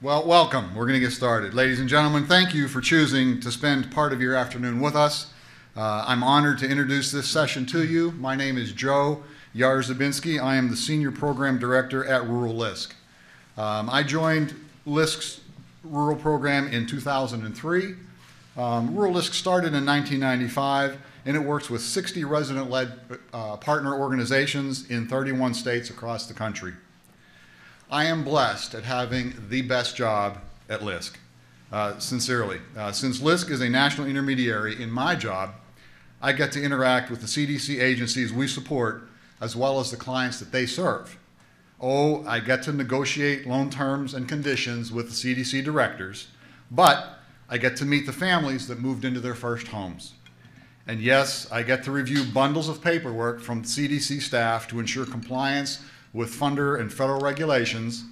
Well, welcome. We're going to get started. Ladies and gentlemen, thank you for choosing to spend part of your afternoon with us. I'm honored to introduce this session to you. My name is Joe Yarzebinski. I am the Senior Program Director at Rural LISC. I joined LISC's Rural Program in 2003. Rural LISC started in 1995, and it works with 60 resident-led partner organizations in 31 states across the country. I am blessed at having the best job at LISC, sincerely. Since LISC is a national intermediary in my job, I get to interact with the CDC agencies we support as well as the clients that they serve. Oh, I get to negotiate loan terms and conditions with the CDC directors, but I get to meet the families that moved into their first homes. And yes, I get to review bundles of paperwork from CDC staff to ensure compliance with funder and federal regulations,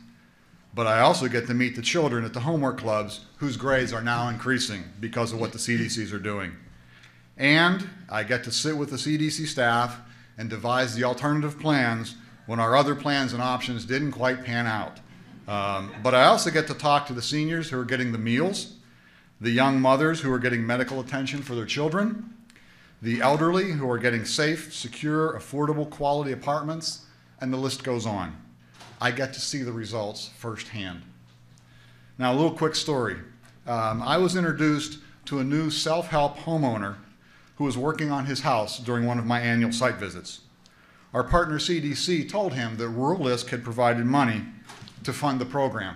but I also get to meet the children at the homework clubs whose grades are now increasing because of what the CDCs are doing. And I get to sit with the CDC staff and devise the alternative plans when our other plans and options didn't quite pan out. But I also get to talk to the seniors who are getting the meals, the young mothers who are getting medical attention for their children, the elderly who are getting safe, secure, affordable, quality apartments, and the list goes on. I get to see the results firsthand. Now, a little quick story. I was introduced to a new self-help homeowner who was working on his house during one of my annual site visits. Our partner CDC told him that Rural LISC had provided money to fund the program.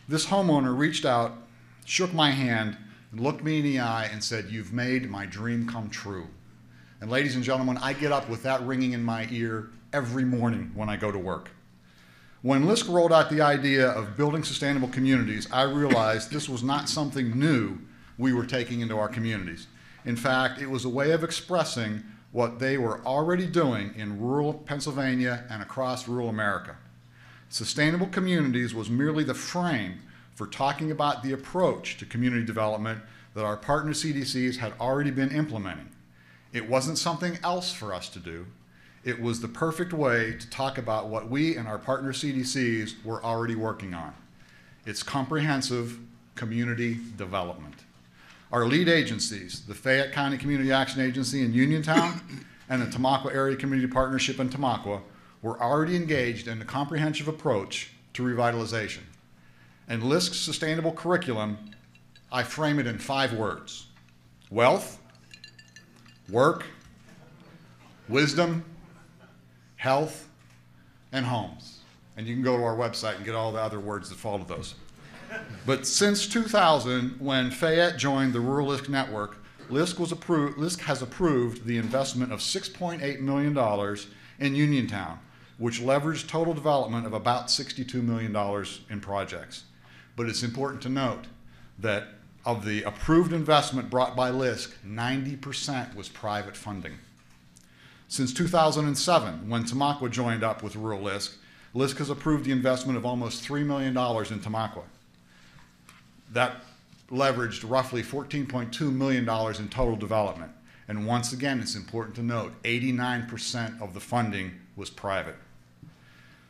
This homeowner reached out, shook my hand, and looked me in the eye and said, "You've made my dream come true." And ladies and gentlemen, I get up with that ringing in my ear every morning when I go to work. When LISC rolled out the idea of building sustainable communities, I realized this was not something new we were taking into our communities. In fact, it was a way of expressing what they were already doing in rural Pennsylvania and across rural America. Sustainable communities was merely the frame for talking about the approach to community development that our partner CDCs had already been implementing. It wasn't something else for us to do. It was the perfect way to talk about what we and our partner CDCs were already working on. It's comprehensive community development. Our lead agencies, the Fayette County Community Action Agency in Uniontown and the Tamaqua Area Community Partnership in Tamaqua, were already engaged in a comprehensive approach to revitalization. And LISC's sustainable curriculum, I frame it in 5 words: wealth, work, wisdom, health, and homes. And you can go to our website and get all the other words that follow those. But since 2000, when Fayette joined the Rural LISC network, LISC has approved the investment of $6.8 million in Uniontown, which leveraged total development of about $62 million in projects. But it's important to note that of the approved investment brought by LISC, 90% was private funding. Since 2007, when Tamaqua joined up with Rural LISC, LISC has approved the investment of almost $3 million in Tamaqua. That leveraged roughly $14.2 million in total development. And once again, it's important to note, 89% of the funding was private.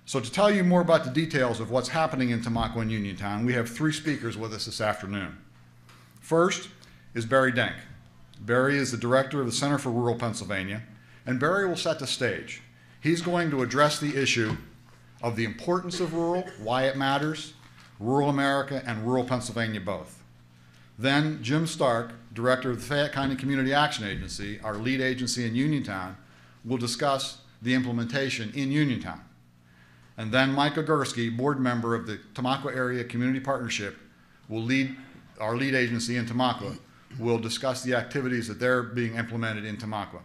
So to tell you more about the details of what's happening in Tamaqua and Uniontown, we have 3 speakers with us this afternoon. First is Barry Benk. Barry is the director of the Center for Rural Pennsylvania, and Barry will set the stage. He's going to address the issue of the importance of rural, why it matters, rural America and rural Pennsylvania both. Then Jim Stark, director of the Fayette County Community Action Agency, our lead agency in Uniontown, will discuss the implementation in Uniontown. And then Micah Gursky, board member of the Tamaqua Area Community Partnership, will lead our lead agency in Tamaqua, will discuss the activities that they're being implemented in Tamaqua.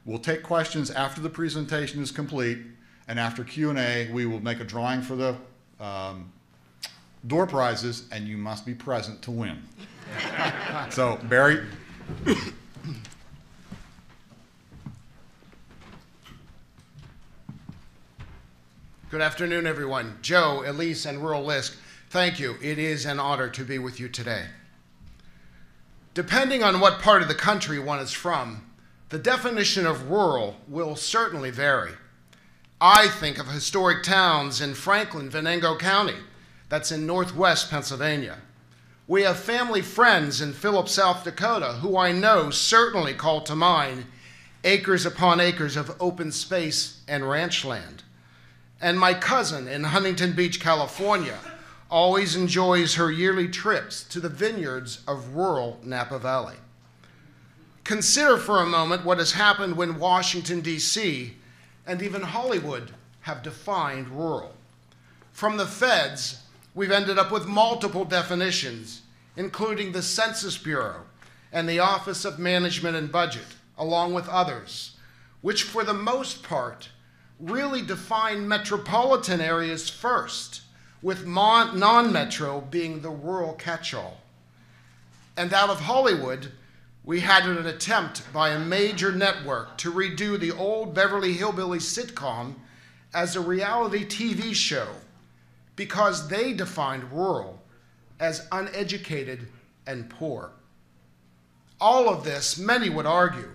We'll take questions after the presentation is complete, and after Q&A, we will make a drawing for the door prizes, and you must be present to win. So, Barry. Good afternoon, everyone. Joe, Elise, and Rural LISC, thank you. It is an honor to be with you today. Depending on what part of the country one is from, the definition of rural will certainly vary. I think of historic towns in Franklin, Venango County that's in northwest Pennsylvania. We have family friends in Phillips, South Dakota, who I know certainly call to mind acres upon acres of open space and ranch land. And my cousin in Huntington Beach, California, always enjoys her yearly trips to the vineyards of rural Napa Valley. Consider for a moment what has happened when Washington, D.C., and even Hollywood have defined rural. From the feds, we've ended up with multiple definitions, including the Census Bureau and the Office of Management and Budget, along with others, which for the most part really define metropolitan areas first, with non-metro being the rural catch-all. And out of Hollywood, we had an attempt by a major network to redo the old Beverly Hillbillies sitcom as a reality TV show because they defined rural as uneducated and poor. All of this, many would argue,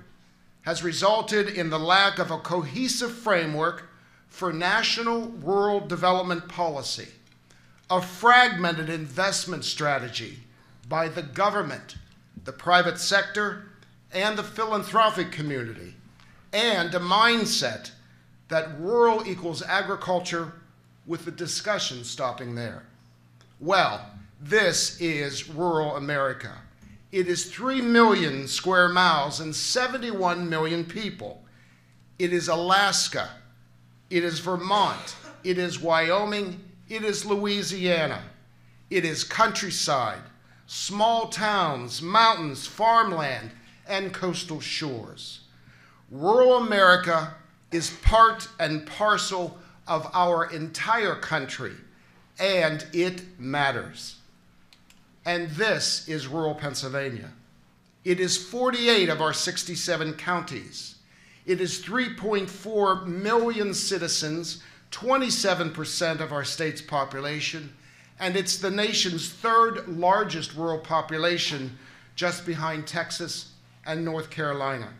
has resulted in the lack of a cohesive framework for national rural development policy, a fragmented investment strategy by the government, the private sector, and the philanthropic community, and a mindset that rural equals agriculture, with the discussion stopping there. Well, this is rural America. It is 3 million square miles and 71 million people. It is Alaska. It is Vermont. It is Wyoming. It is Louisiana. It is countryside, small towns, mountains, farmland, and coastal shores. Rural America is part and parcel of our entire country, and it matters. And this is rural Pennsylvania. It is 48 of our 67 counties. It is 3.4 million citizens, 27% of our state's population, and it's the nation's third largest rural population, just behind Texas and North Carolina.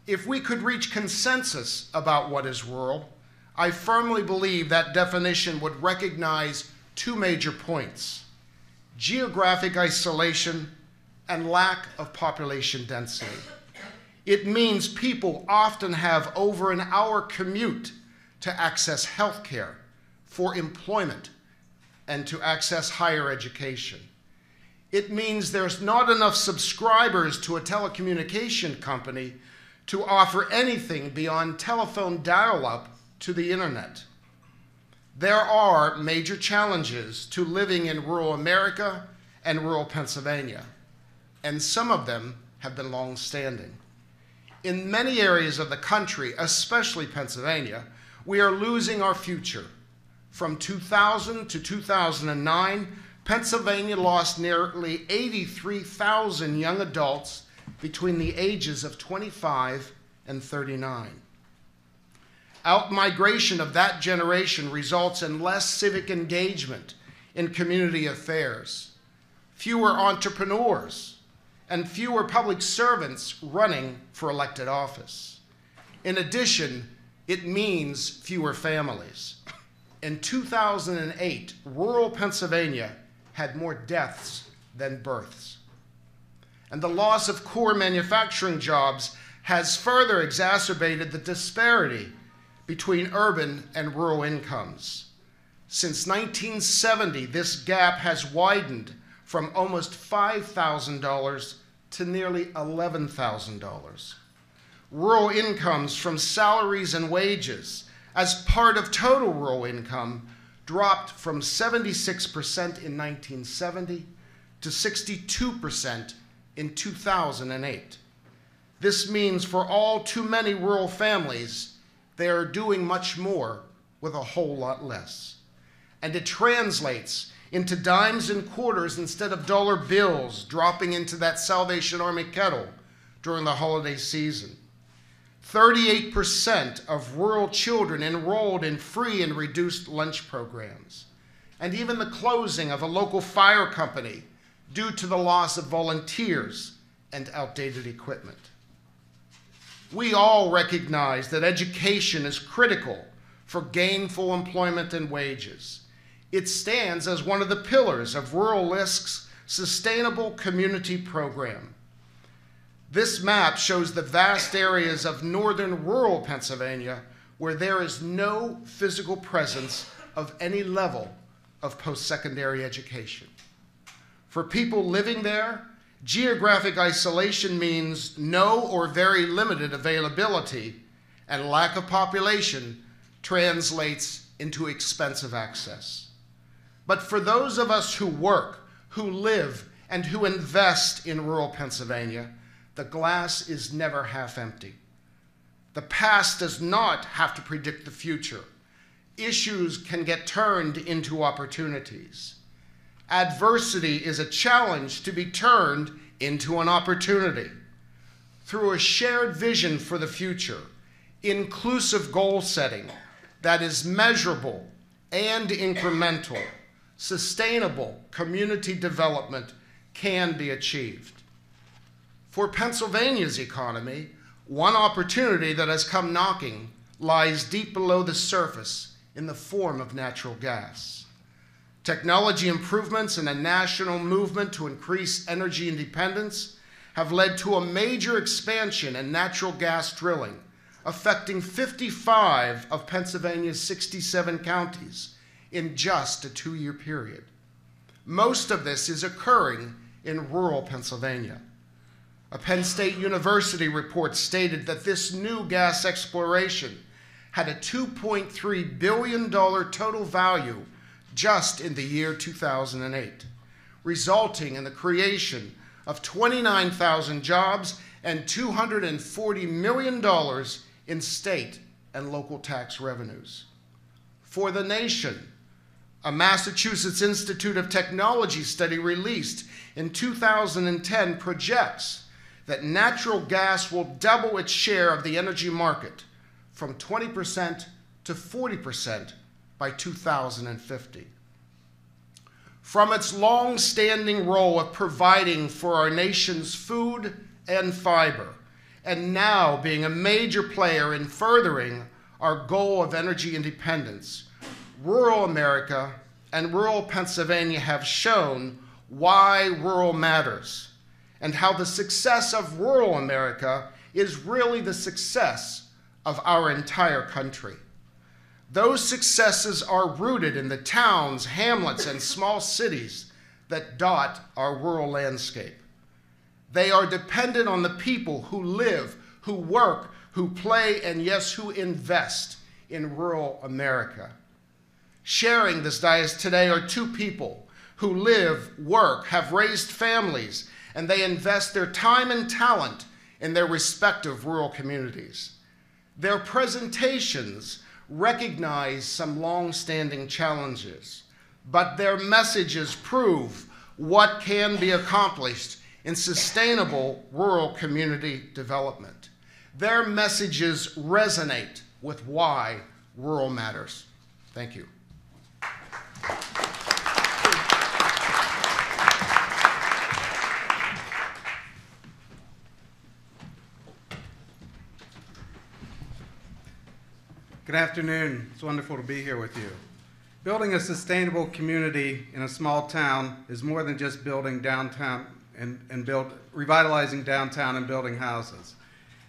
If we could reach consensus about what is rural, I firmly believe that definition would recognize two major points: geographic isolation and lack of population density. It means people often have over an hour commute to access health care, for employment, and to access higher education. It means there's not enough subscribers to a telecommunication company to offer anything beyond telephone dial-up to the internet. There are major challenges to living in rural America and rural Pennsylvania, and some of them have been long-standing. In many areas of the country, especially Pennsylvania, we are losing our future. From 2000 to 2009, Pennsylvania lost nearly 83,000 young adults between the ages of 25 and 39. Outmigration of that generation results in less civic engagement in community affairs, fewer entrepreneurs, and fewer public servants running for elected office. In addition, it means fewer families. In 2008, rural Pennsylvania had more deaths than births. And the loss of core manufacturing jobs has further exacerbated the disparity between urban and rural incomes. Since 1970, this gap has widened from almost $5,000 to nearly $11,000. Rural incomes from salaries and wages as part of total rural income dropped from 76% in 1970 to 62% in 2008. This means for all too many rural families, they are doing much more with a whole lot less. And it translates into dimes and quarters instead of dollar bills dropping into that Salvation Army kettle during the holiday season. 38% of rural children enrolled in free and reduced lunch programs, and even the closing of a local fire company due to the loss of volunteers and outdated equipment. We all recognize that education is critical for gainful employment and wages. It stands as one of the pillars of Rural LISC's Sustainable Community Program. This map shows the vast areas of northern rural Pennsylvania where there is no physical presence of any level of post-secondary education. For people living there, geographic isolation means no or very limited availability, and lack of population translates into expensive access. But for those of us who work, who live, and who invest in rural Pennsylvania, the glass is never half empty. The past does not have to predict the future. Issues can get turned into opportunities. Adversity is a challenge to be turned into an opportunity. Through a shared vision for the future, inclusive goal setting that is measurable and incremental, sustainable community development can be achieved. For Pennsylvania's economy, one opportunity that has come knocking lies deep below the surface in the form of natural gas. Technology improvements and a national movement to increase energy independence have led to a major expansion in natural gas drilling, affecting 55 of Pennsylvania's 67 counties in just a 2-year period. Most of this is occurring in rural Pennsylvania. A Penn State University report stated that this new gas exploration had a $2.3 billion total value just in the year 2008, resulting in the creation of 29,000 jobs and $240 million in state and local tax revenues. For the nation, a Massachusetts Institute of Technology study released in 2010 projects that natural gas will double its share of the energy market from 20% to 40% by 2050. From its long-standing role of providing for our nation's food and fiber, and now being a major player in furthering our goal of energy independence, rural America and rural Pennsylvania have shown why rural matters, and how the success of rural America is really the success of our entire country. Those successes are rooted in the towns, hamlets, and small cities that dot our rural landscape. They are dependent on the people who live, who work, who play, and yes, who invest in rural America. Sharing this dais today are two people who live, work, have raised families, and they invest their time and talent in their respective rural communities. Their presentations recognize some long-standing challenges, but their messages prove what can be accomplished in sustainable rural community development. Their messages resonate with why rural matters. Thank you. Good afternoon. It's wonderful to be here with you. Building a sustainable community in a small town is more than just building downtown and revitalizing downtown and building houses.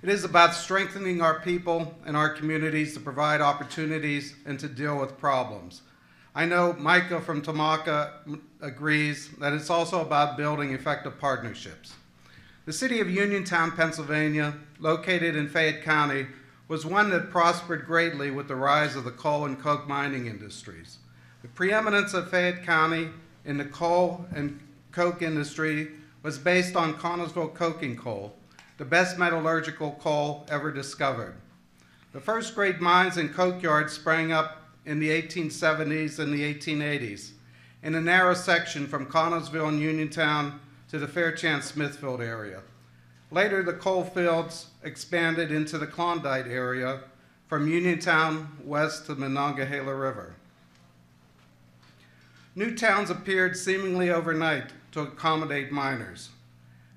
It is about strengthening our people and our communities to provide opportunities and to deal with problems. I know Micah from Tamaqua agrees that it's also about building effective partnerships. The city of Uniontown, Pennsylvania, located in Fayette County, was one that prospered greatly with the rise of the coal and coke mining industries. The preeminence of Fayette County in the coal and coke industry was based on Connellsville coking coal, the best metallurgical coal ever discovered. The first great mines and coke yards sprang up in the 1870s and the 1880s in a narrow section from Connellsville and Uniontown to the Fairchance-Smithfield area. Later, the coal fields expanded into the Klondike area from Uniontown west to the Monongahela River. New towns appeared seemingly overnight to accommodate miners.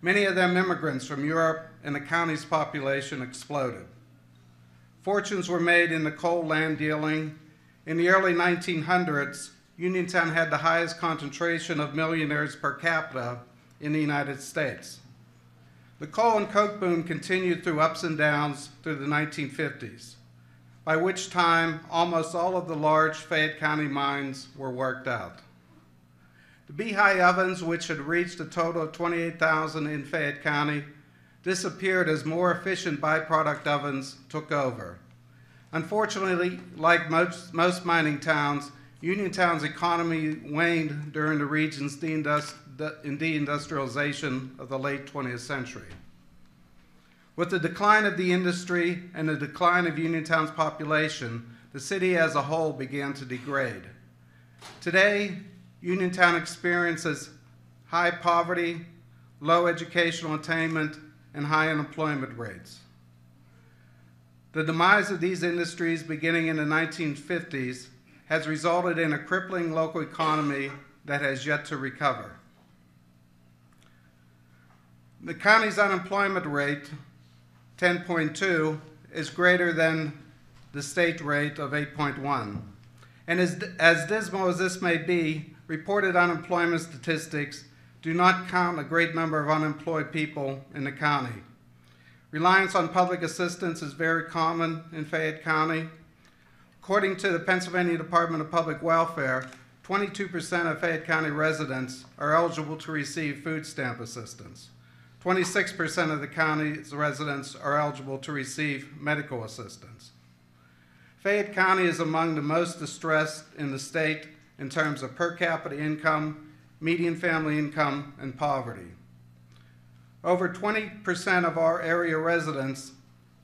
Many of them immigrants from Europe, and the county's population exploded. Fortunes were made in the coal land dealing. In the early 1900s, Uniontown had the highest concentration of millionaires per capita in the United States. The coal and coke boom continued through ups and downs through the 1950s, by which time almost all of the large Fayette County mines were worked out. The Beehive ovens, which had reached a total of 28,000 in Fayette County, disappeared as more efficient byproduct ovens took over. Unfortunately, like most mining towns, Uniontown's economy waned during the region's deindustrialization of the late 20th century. With the decline of the industry and the decline of Uniontown's population, the city as a whole began to degrade. Today, Uniontown experiences high poverty, low educational attainment, and high unemployment rates. The demise of these industries beginning in the 1950s has resulted in a crippling local economy that has yet to recover. The county's unemployment rate, 10.2, is greater than the state rate of 8.1. And as dismal as this may be, reported unemployment statistics do not count a great number of unemployed people in the county. Reliance on public assistance is very common in Fayette County. According to the Pennsylvania Department of Public Welfare, 22% of Fayette County residents are eligible to receive food stamp assistance. 26% of the county's residents are eligible to receive medical assistance. Fayette County is among the most distressed in the state in terms of per capita income, median family income, and poverty. Over 20% of our area residents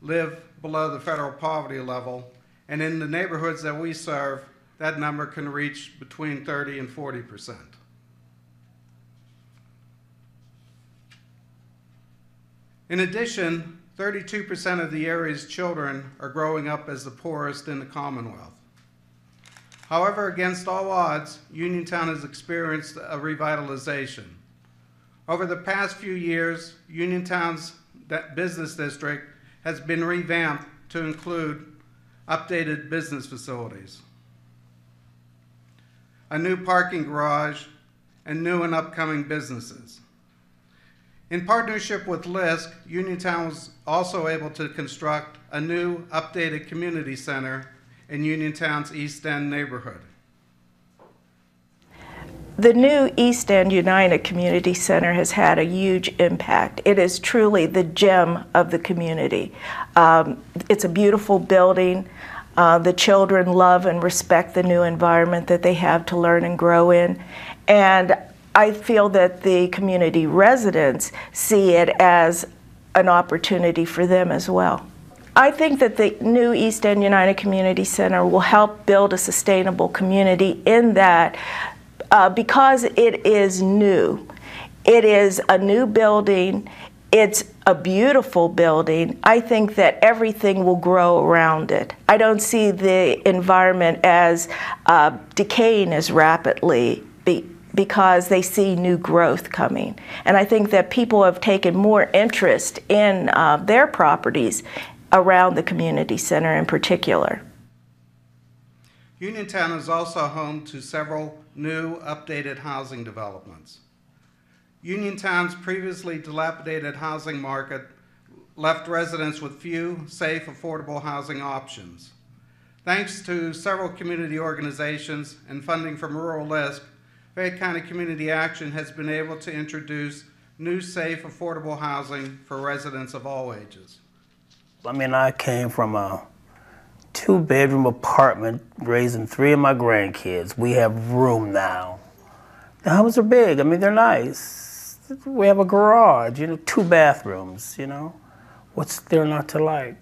live below the federal poverty level, and in the neighborhoods that we serve, that number can reach between 30 and 40%. In addition, 32% of the area's children are growing up as the poorest in the Commonwealth. However, against all odds, Uniontown has experienced a revitalization. Over the past few years, Uniontown's business district has been revamped to include updated business facilities, a new parking garage, and new and upcoming businesses. In partnership with LISC, Uniontown was also able to construct a new updated community center in Uniontown's East End neighborhood. The new East End United Community Center has had a huge impact. It is truly the gem of the community. It's a beautiful building. The children love and respect the new environment that they have to learn and grow in. And I feel that the community residents see it as an opportunity for them as well. I think that the new East End United Community Center will help build a sustainable community in that because it is new. It is a new building. It's a beautiful building. I think that everything will grow around it. I don't see the environment as decaying as rapidly because they see new growth coming. And I think that people have taken more interest in their properties around the community center in particular. Uniontown is also home to several new updated housing developments. Uniontown's previously dilapidated housing market left residents with few safe, affordable housing options. Thanks to several community organizations and funding from Rural LISC, Fayette County Community Action has been able to introduce new, safe, affordable housing for residents of all ages. I mean, I came from a 2-bedroom apartment raising 3 of my grandkids. We have room now. The homes are big. I mean, they're nice. We have a garage, 2 bathrooms, What's there not to like?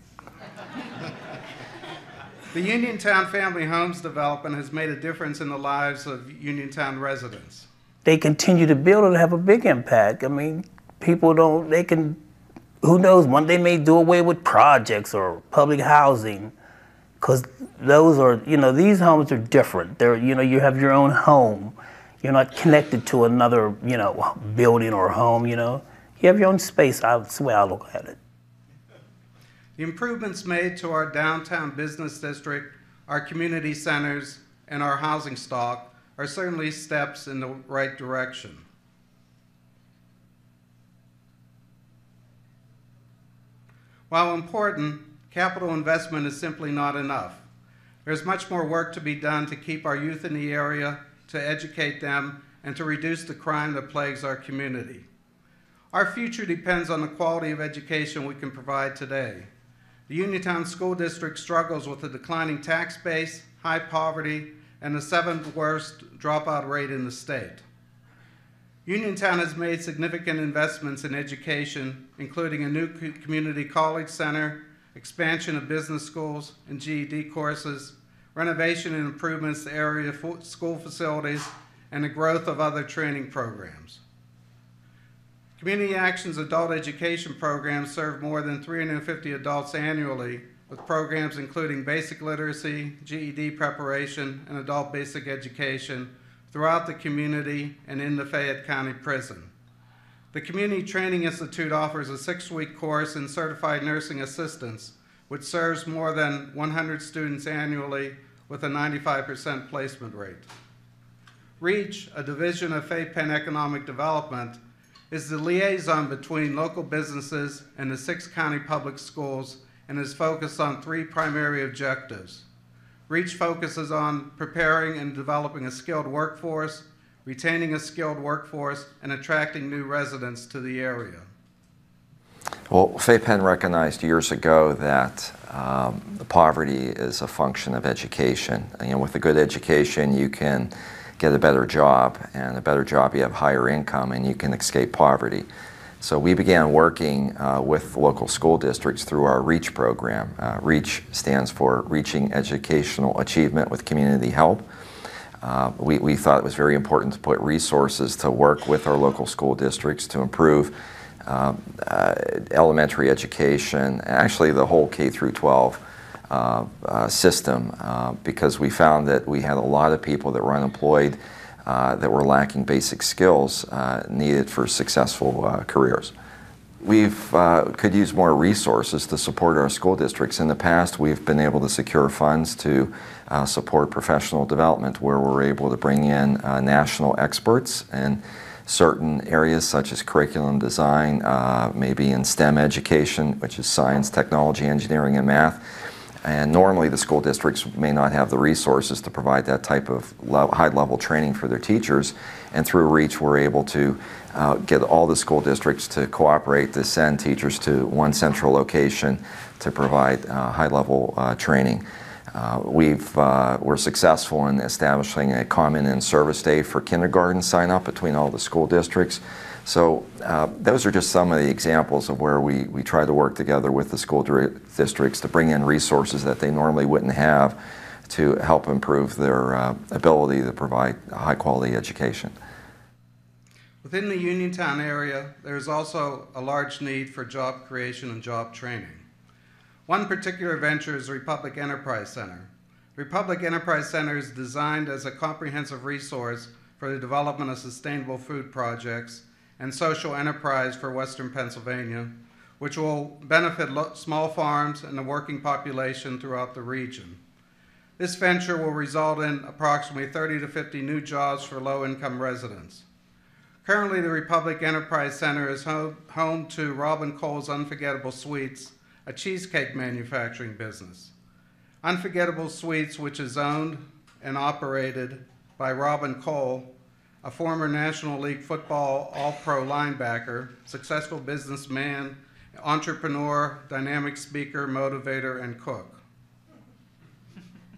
The Uniontown Family Homes development has made a difference in the lives of Uniontown residents. They continue to build and have a big impact. I mean, people who knows, one day may do away with projects or public housing, because those are, these homes are different. They're, you have your own home. You're not connected to another, building or home, You have your own space. That's the way I look at it. The improvements made to our downtown business district, our community centers, and our housing stock are certainly steps in the right direction. While important, capital investment is simply not enough. There's much more work to be done to keep our youth in the area, to educate them, and to reduce the crime that plagues our community. Our future depends on the quality of education we can provide today. The Uniontown School District struggles with a declining tax base, high poverty, and the 7th worst dropout rate in the state. Uniontown has made significant investments in education, including a new community college center, expansion of business schools and GED courses, renovation and improvements to area school facilities, and the growth of other training programs. Community Action's adult education programs serve more than 350 adults annually, with programs including basic literacy, GED preparation, and adult basic education throughout the community and in the Fayette County Prison. The Community Training Institute offers a 6-week course in certified nursing assistants, which serves more than 100 students annually with a 95% placement rate. REACH, a division of Fayette Penn Economic Development, is the liaison between local businesses and the 6 county public schools and is focused on 3 primary objectives. REACH focuses on preparing and developing a skilled workforce, retaining a skilled workforce, and attracting new residents to the area. Well, Fayette Penn recognized years ago that poverty is a function of education. You know, with a good education, you can get a better job, and a better job, you have higher income, and you can escape poverty. So we began working with local school districts through our REACH program. REACH stands for Reaching Educational Achievement with Community Help. We thought it was very important to put resources to work with our local school districts to improve elementary education, actually the whole K through 12 system, because we found that we had a lot of people that were unemployed that were lacking basic skills needed for successful careers. We could use more resources to support our school districts. In the past, we've been able to secure funds to support professional development, where we're able to bring in national experts in certain areas such as curriculum design, maybe in STEM education, which is science, technology, engineering, and math. And normally the school districts may not have the resources to provide that type of high-level training for their teachers. And through REACH, we're able to get all the school districts to cooperate to send teachers to one central location to provide high-level training. We're successful in establishing a common in-service day for kindergarten sign-up between all the school districts. So those are just some of the examples of where we try to work together with the school districts to bring in resources that they normally wouldn't have to help improve their ability to provide a high-quality education. Within the Uniontown area, there is also a large need for job creation and job training. One particular venture is the Republic Enterprise Center. The Republic Enterprise Center is designed as a comprehensive resource for the development of sustainable food projects and social enterprise for Western Pennsylvania, which will benefit small farms and the working population throughout the region. This venture will result in approximately 30 to 50 new jobs for low-income residents. Currently, the Republic Enterprise Center is home to Robin Cole's Unforgettable Sweets, a cheesecake manufacturing business. Unforgettable Sweets, which is owned and operated by Robin Cole, a former National League football All-Pro linebacker, successful businessman, entrepreneur, dynamic speaker, motivator, and cook.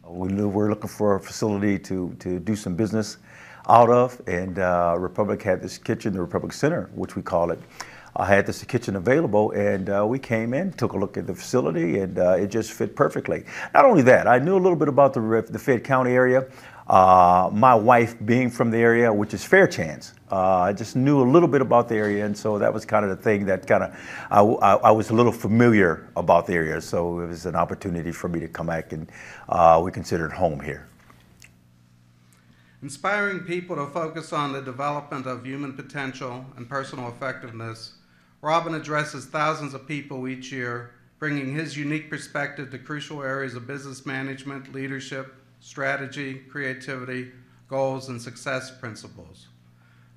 We're looking for a facility to do some business out of, and Republic had this kitchen, the Republic Center, which we call it. I had this kitchen available, and we came in, took a look at the facility, and it just fit perfectly. Not only that, I knew a little bit about the Fayette County area. My wife being from the area, which is Fairchance, I just knew a little bit about the area, and so that was kind of the thing that kind of, I was a little familiar about the area, so it was an opportunity for me to come back, and we considered home here. Inspiring people to focus on the development of human potential and personal effectiveness, Robin addresses thousands of people each year, bringing his unique perspective to crucial areas of business management, leadership, strategy, creativity, goals, and success principles.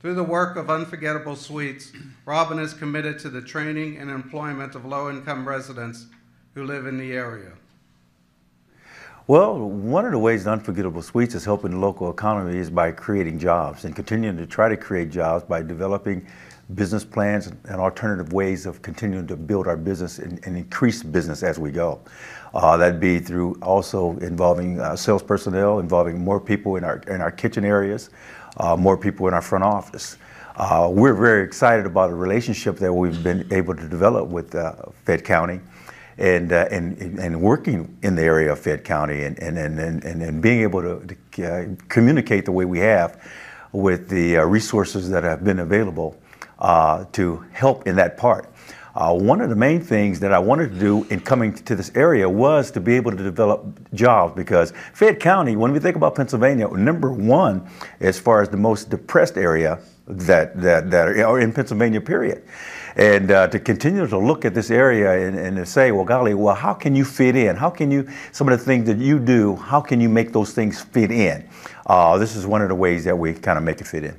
Through the work of Unforgettable Suites, Robin is committed to the training and employment of low-income residents who live in the area. Well, one of the ways the Unforgettable Suites is helping the local economy is by creating jobs and continuing to try to create jobs by developing business plans and alternative ways of continuing to build our business and increase business as we go. That'd be through also involving sales personnel, involving more people in our kitchen areas, more people in our front office. We're very excited about a relationship that we've been able to develop with Fayette County and working in the area of Fayette County and being able to communicate the way we have with the resources that have been available to help in that part. One of the main things that I wanted to do in coming to this area was to be able to develop jobs, because Fayette County, when we think about Pennsylvania, #1 as far as the most depressed area that are in Pennsylvania, period. And to continue to look at this area and to say, well, golly, well, how can you fit in? How can you, some of the things that you do, how can you make those things fit in? This is one of the ways that we kind of make it fit in.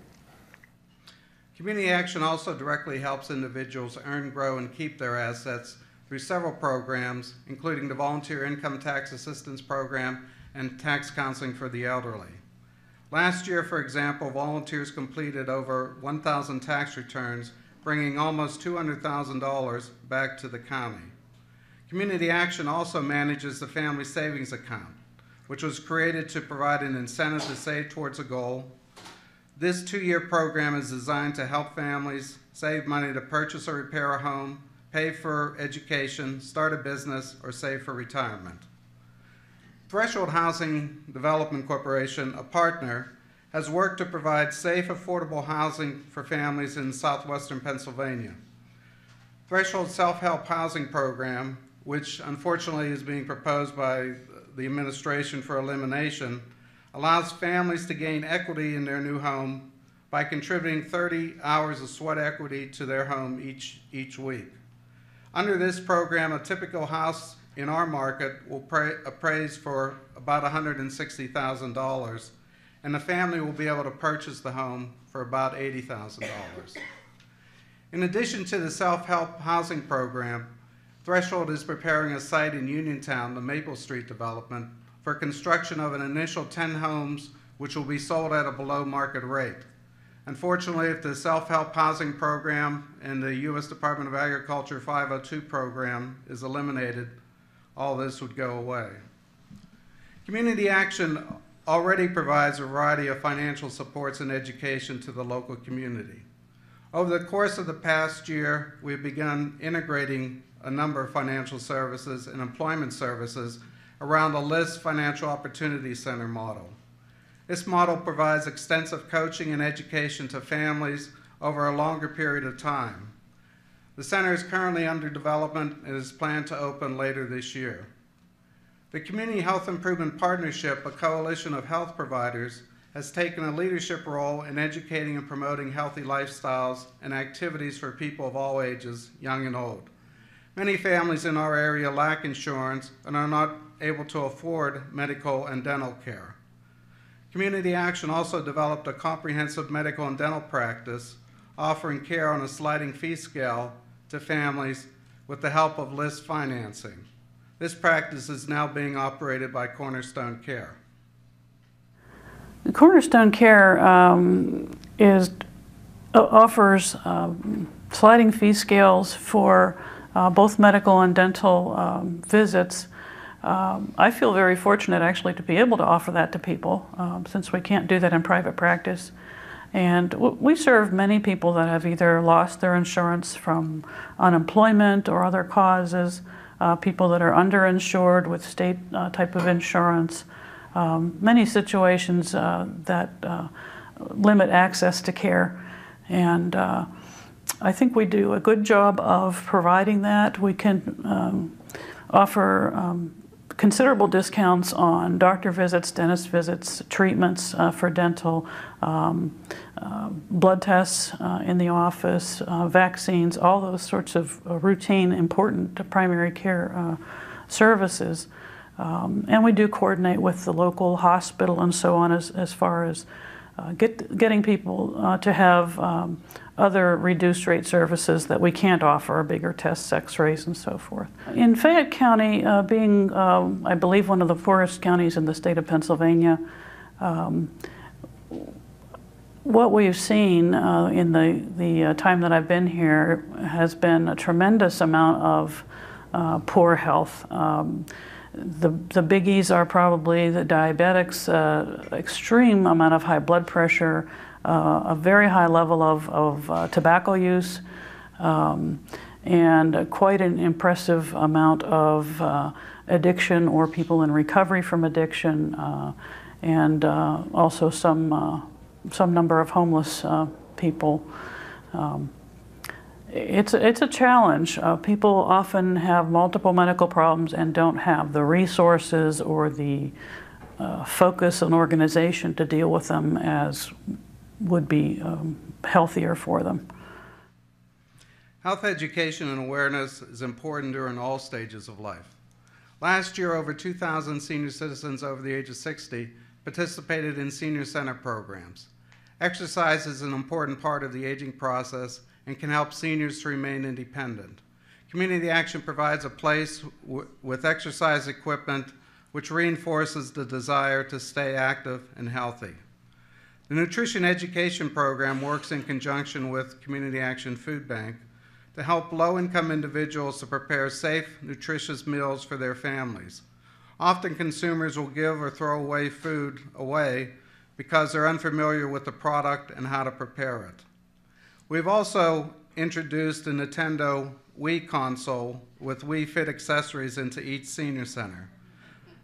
Community action also directly helps individuals earn, grow, and keep their assets through several programs, including the Volunteer Income Tax Assistance Program and tax counseling for the elderly. Last year, for example, volunteers completed over 1,000 tax returns, bringing almost $200,000 back to the county. Community Action also manages the Family Savings Account, which was created to provide an incentive to save towards a goal. This 2-year program is designed to help families save money to purchase or repair a home, pay for education, start a business, or save for retirement. Threshold Housing Development Corporation, a partner, has worked to provide safe, affordable housing for families in southwestern Pennsylvania. Threshold Self-Help Housing Program, which unfortunately is being proposed by the administration for elimination, allows families to gain equity in their new home by contributing 30 hours of sweat equity to their home each week. Under this program, a typical house in our market will appraise for about $160,000, and the family will be able to purchase the home for about $80,000. In addition to the self-help housing program, Threshold is preparing a site in Uniontown, the Maple Street development, for construction of an initial 10 homes which will be sold at a below market rate. Unfortunately, if the self-help housing program and the U.S. Department of Agriculture 502 program is eliminated, all this would go away. Community Action already provides a variety of financial supports and education to the local community. Over the course of the past year, we've begun integrating a number of financial services and employment services around the LISC Financial Opportunity Center model. This model provides extensive coaching and education to families over a longer period of time. The center is currently under development and is planned to open later this year. The Community Health Improvement Partnership, a coalition of health providers, has taken a leadership role in educating and promoting healthy lifestyles and activities for people of all ages, young and old. Many families in our area lack insurance and are not able to afford medical and dental care. Community Action also developed a comprehensive medical and dental practice, offering care on a sliding fee scale to families with the help of LISC financing. This practice is now being operated by Cornerstone Care. Cornerstone Care offers sliding fee scales for both medical and dental visits. I feel very fortunate actually to be able to offer that to people since we can't do that in private practice. And we serve many people that have either lost their insurance from unemployment or other causes, people that are underinsured with state type of insurance, many situations that limit access to care. And I think we do a good job of providing that. We can offer considerable discounts on doctor visits, dentist visits, treatments for dental, blood tests in the office, vaccines, all those sorts of routine, important primary care services. And we do coordinate with the local hospital and so on as far as getting people to have other reduced rate services that we can't offer, bigger tests, x-rays, and so forth. In Fayette County, being, I believe, one of the poorest counties in the state of Pennsylvania, what we've seen in the time that I've been here has been a tremendous amount of poor health. The biggies are probably the diabetics, extreme amount of high blood pressure, a very high level of tobacco use, and quite an impressive amount of addiction or people in recovery from addiction, and also some number of homeless people. It's a challenge. People often have multiple medical problems and don't have the resources or the focus and organization to deal with them as would be healthier for them. Health education and awareness is important during all stages of life. Last year, over 2,000 senior citizens over the age of 60 participated in senior center programs. Exercise is an important part of the aging process and can help seniors to remain independent. Community Action provides a place with exercise equipment which reinforces the desire to stay active and healthy. The Nutrition Education Program works in conjunction with Community Action Food Bank to help low-income individuals to prepare safe, nutritious meals for their families. Often consumers will give or throw away food because they're unfamiliar with the product and how to prepare it. We've also introduced a Nintendo Wii console with Wii Fit accessories into each senior center.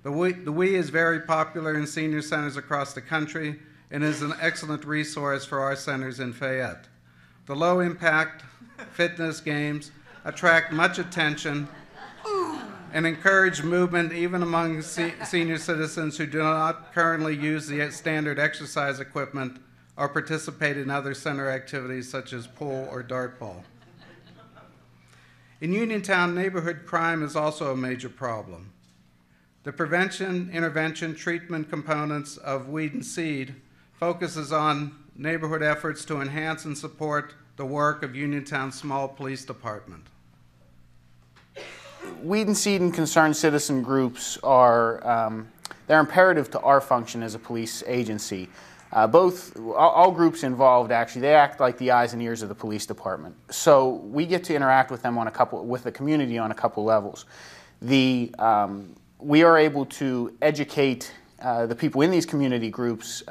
The Wii is very popular in senior centers across the country and is an excellent resource for our centers in Fayette. The low-impact fitness games attract much attention and encourage movement even among senior citizens who do not currently use the standard exercise equipment or participate in other center activities such as pool or dartball. In Uniontown, neighborhood crime is also a major problem. The prevention, intervention, treatment components of Weed and Seed focuses on neighborhood efforts to enhance and support the work of Uniontown's small police department. Weed and Seed and concerned citizen groups are they're imperative to our function as a police agency. All groups involved actually, they act like the eyes and ears of the police department. So we get to interact with them with the community on a couple levels. We are able to educate the people in these community groups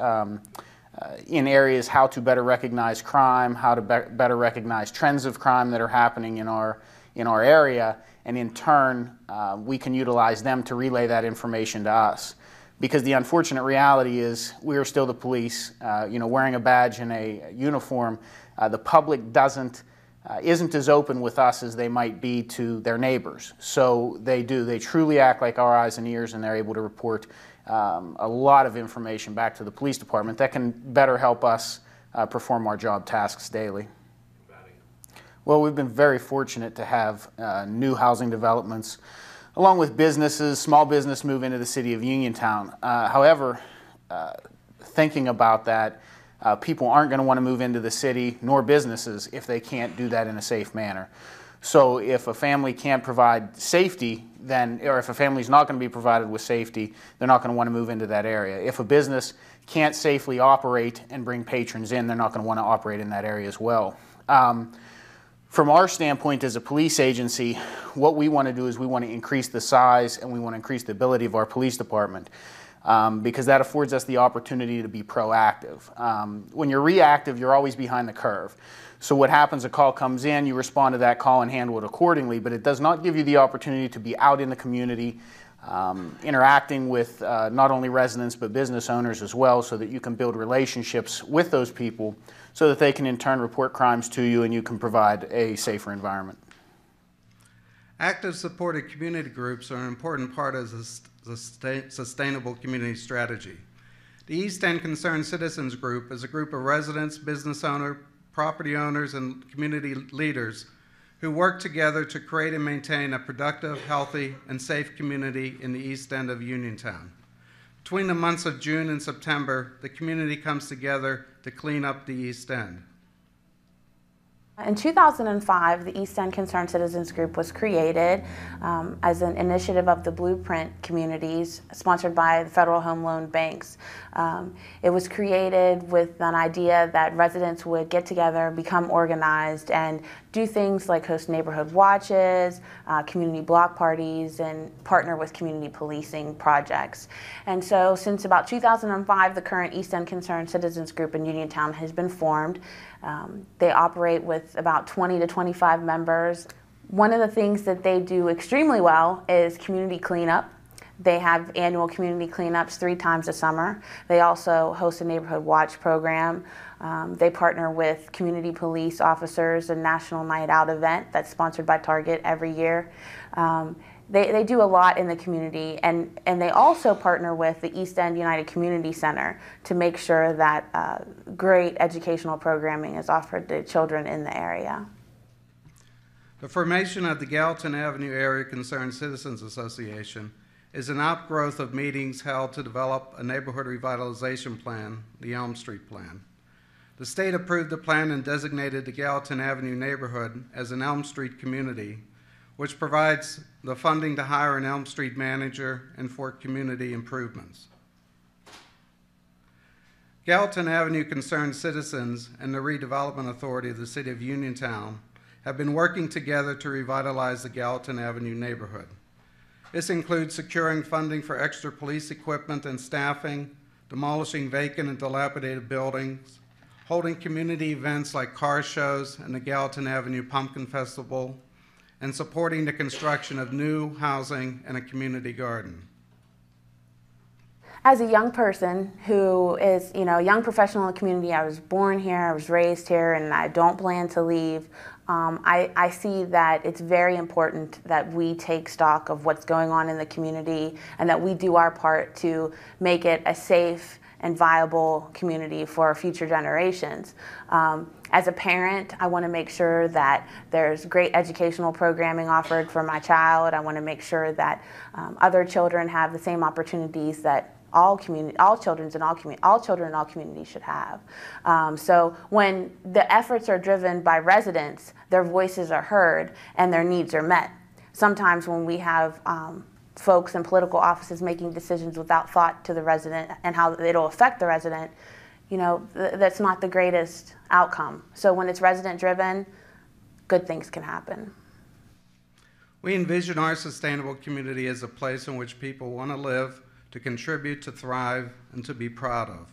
in areas how to better recognize crime, how to better recognize trends of crime that are happening in our area, and in turn, we can utilize them to relay that information to us. Because the unfortunate reality is we are still the police, wearing a badge and a uniform. The public isn't as open with us as they might be to their neighbors. So they truly act like our eyes and ears, and they're able to report a lot of information back to the police department that can better help us perform our job tasks daily. Well, we've been very fortunate to have new housing developments along with businesses, small business move into the city of Uniontown. However, thinking about that, people aren't going to want to move into the city, nor businesses, if they can't do that in a safe manner. So if a family can't provide safety, or if a family is not going to be provided with safety, they're not going to want to move into that area. If a business can't safely operate and bring patrons in, they're not going to want to operate in that area as well. From our standpoint as a police agency, what we want to do is we want to increase the size and we want to increase the ability of our police department because that affords us the opportunity to be proactive. When you're reactive, you're always behind the curve. So what happens, a call comes in, you respond to that call and handle it accordingly, but it does not give you the opportunity to be out in the community, interacting with not only residents but business owners as well, so that you can build relationships with those people so that they can in turn report crimes to you and you can provide a safer environment. Active supported community groups are an important part of the sustainable community strategy. The East End Concerned Citizens Group is a group of residents, business owners, property owners, and community leaders who work together to create and maintain a productive, healthy, and safe community in the east end of Uniontown. Between the months of June and September, the community comes together to clean up the east end. In 2005, the East End Concerned Citizens Group was created as an initiative of the Blueprint communities sponsored by the Federal Home Loan Banks. It was created with an idea that residents would get together, become organized, and do things like host neighborhood watches, community block parties, and partner with community policing projects. And so since about 2005, the current East End Concerned Citizens Group in Uniontown has been formed. They operate with about 20 to 25 members. One of the things that they do extremely well is community cleanup. They have annual community cleanups 3 times a summer. They also host a neighborhood watch program. They partner with community police officers, a national night out event that's sponsored by Target every year. They do a lot in the community, and they also partner with the East End United Community Center to make sure that great educational programming is offered to children in the area. The formation of the Gallatin Avenue Area Concerned Citizens Association is an outgrowth of meetings held to develop a neighborhood revitalization plan, the Elm Street Plan. The state approved the plan and designated the Gallatin Avenue neighborhood as an Elm Street community, which provides the funding to hire an Elm Street manager and for community improvements. Gallatin Avenue Concerned Citizens and the Redevelopment Authority of the City of Uniontown have been working together to revitalize the Gallatin Avenue neighborhood. This includes securing funding for extra police equipment and staffing, demolishing vacant and dilapidated buildings, holding community events like car shows and the Gallatin Avenue Pumpkin Festival, and supporting the construction of new housing and a community garden. As a young person who is, a young professional in the community, I was born here, I was raised here, and I don't plan to leave. I see that it's very important that we take stock of what's going on in the community and that we do our part to make it a safe and viable community for future generations. As a parent, I want to make sure that there's great educational programming offered for my child. I want to make sure that other children have the same opportunities that all children in all communities should have. So when the efforts are driven by residents, their voices are heard and their needs are met. Sometimes when we have folks in political offices making decisions without thought to the resident and how it'll affect the resident, that's not the greatest outcome. So when it's resident driven, good things can happen. We envision our sustainable community as a place in which people want to live, to contribute, to thrive, and to be proud of.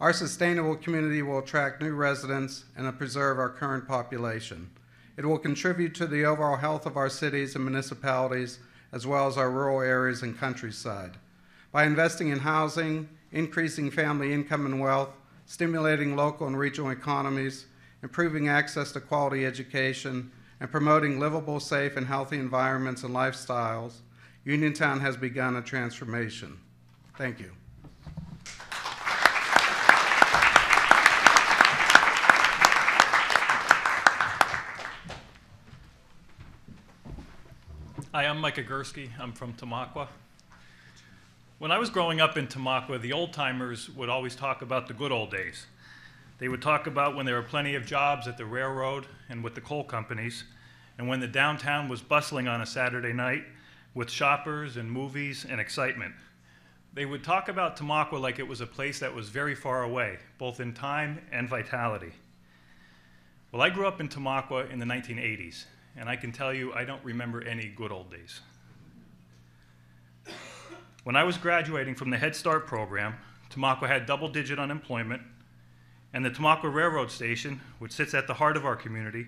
Our sustainable community will attract new residents and preserve our current population. It will contribute to the overall health of our cities and municipalities, as well as our rural areas and countryside. By investing in housing, increasing family income and wealth, stimulating local and regional economies, improving access to quality education, and promoting livable, safe, and healthy environments and lifestyles, Uniontown has begun a transformation. Thank you. Hi, I'm Micah Gursky. I'm from Tamaqua. When I was growing up in Tamaqua, the old-timers would always talk about the good old days. They would talk about when there were plenty of jobs at the railroad and with the coal companies, and when the downtown was bustling on a Saturday night with shoppers and movies and excitement. They would talk about Tamaqua like it was a place that was very far away, both in time and vitality. Well, I grew up in Tamaqua in the 1980s, and I can tell you I don't remember any good old days. When I was graduating from the Head Start program, Tamaqua had double-digit unemployment, and the Tamaqua Railroad Station, which sits at the heart of our community,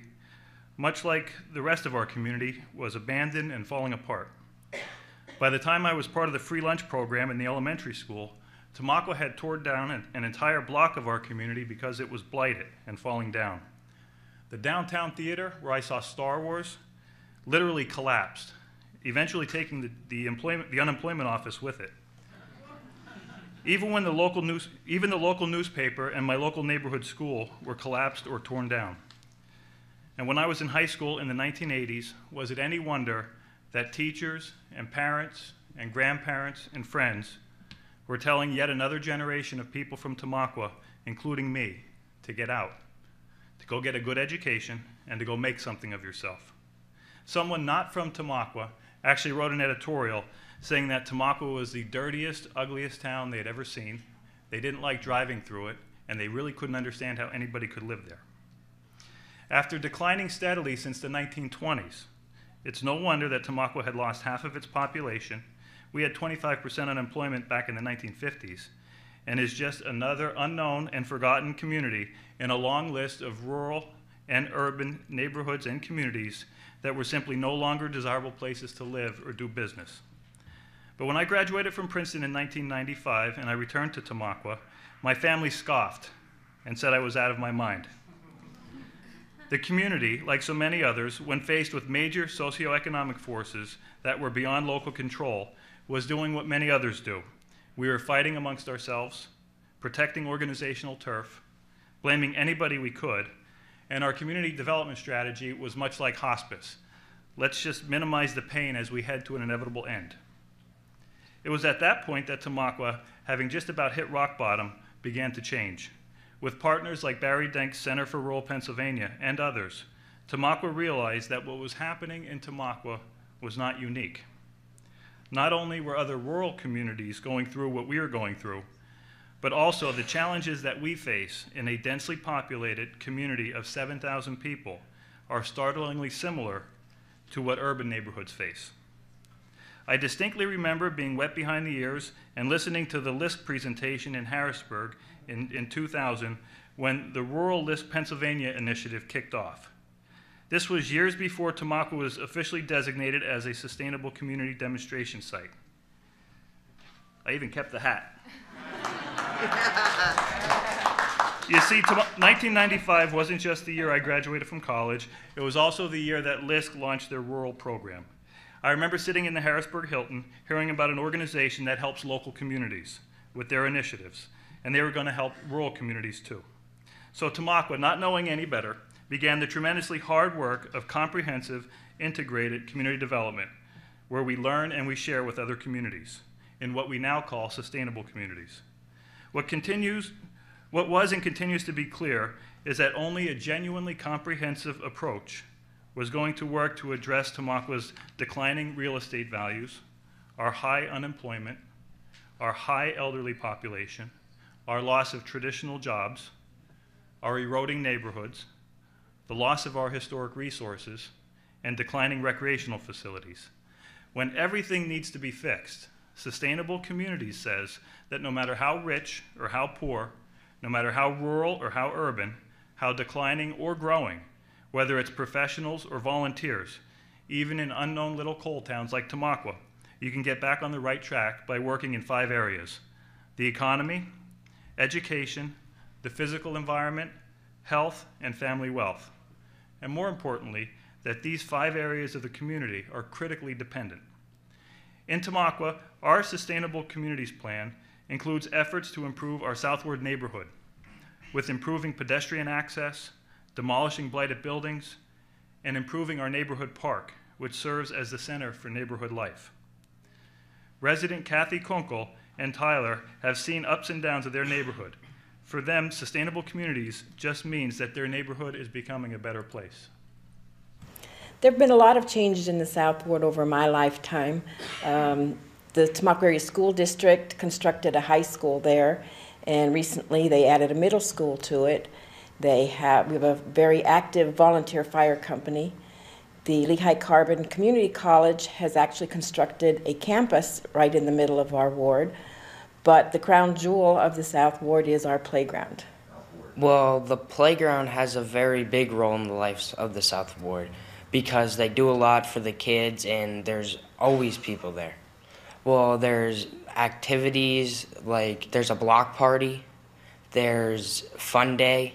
much like the rest of our community, was abandoned and falling apart. By the time I was part of the free lunch program in the elementary school, Tamaqua had torn down an entire block of our community because it was blighted and falling down. The downtown theater, where I saw Star Wars, literally collapsed, eventually taking the unemployment office with it. Even the local newspaper and my local neighborhood school were collapsed or torn down. And when I was in high school in the 1980s, was it any wonder that teachers and parents and grandparents and friends were telling yet another generation of people from Tamaqua, including me, to get out, to go get a good education, and to go make something of yourself. Someone not from Tamaqua actually wrote an editorial saying that Tamaqua was the dirtiest, ugliest town they had ever seen. They didn't like driving through it, and they really couldn't understand how anybody could live there. After declining steadily since the 1920s, it's no wonder that Tamaqua had lost half of its population. We had 25% unemployment back in the 1950s, and is just another unknown and forgotten community in a long list of rural and urban neighborhoods and communities that were simply no longer desirable places to live or do business. But when I graduated from Princeton in 1995 and I returned to Tamaqua, my family scoffed and said I was out of my mind. The community, like so many others, when faced with major socioeconomic forces that were beyond local control, was doing what many others do. We were fighting amongst ourselves, protecting organizational turf, blaming anybody we could, and our community development strategy was much like hospice. Let's just minimize the pain as we head to an inevitable end. It was at that point that Tamaqua, having just about hit rock bottom, began to change. With partners like Barry Benk's Center for Rural Pennsylvania and others, Tamaqua realized that what was happening in Tamaqua was not unique. Not only were other rural communities going through what we were going through, but also the challenges that we face in a densely populated community of 7,000 people are startlingly similar to what urban neighborhoods face. I distinctly remember being wet behind the ears and listening to the LISC presentation in Harrisburg in 2000 when the Rural LISC Pennsylvania initiative kicked off. This was years before Tamaqua was officially designated as a sustainable community demonstration site. I even kept the hat. You see, 1995 wasn't just the year I graduated from college, it was also the year that LISC launched their rural program. I remember sitting in the Harrisburg Hilton, hearing about an organization that helps local communities with their initiatives, and they were going to help rural communities too. So Tamaqua, not knowing any better, began the tremendously hard work of comprehensive, integrated community development, where we learn and we share with other communities in what we now call sustainable communities. What was and continues to be clear is that only a genuinely comprehensive approach was going to work to address Tamaqua's declining real estate values, our high unemployment, our high elderly population, our loss of traditional jobs, our eroding neighborhoods, the loss of our historic resources, and declining recreational facilities. When everything needs to be fixed, Sustainable Communities says that no matter how rich or how poor, no matter how rural or how urban, how declining or growing, whether it's professionals or volunteers, even in unknown little coal towns like Tamaqua, you can get back on the right track by working in 5 areas: the economy, education, the physical environment, health, and family wealth. And more importantly, that these 5 areas of the community are critically dependent. In Tamaqua, our Sustainable Communities Plan includes efforts to improve our southward neighborhood with improving pedestrian access, demolishing blighted buildings, and improving our neighborhood park, which serves as the center for neighborhood life. Resident Kathy Kunkel and Tyler have seen ups and downs of their neighborhood. For them, sustainable communities just means that their neighborhood is becoming a better place. There have been a lot of changes in the South Ward over my lifetime. The Tamaqua Area School District constructed a high school there, and recently they added a middle school to it. We have a very active volunteer fire company. The Lehigh Carbon Community College has actually constructed a campus right in the middle of our ward, but the crown jewel of the South Ward is our playground. Well, the playground has a very big role in the lives of the South Ward because they do a lot for the kids and there's always people there. Well, there's activities like there's a block party, there's fun day,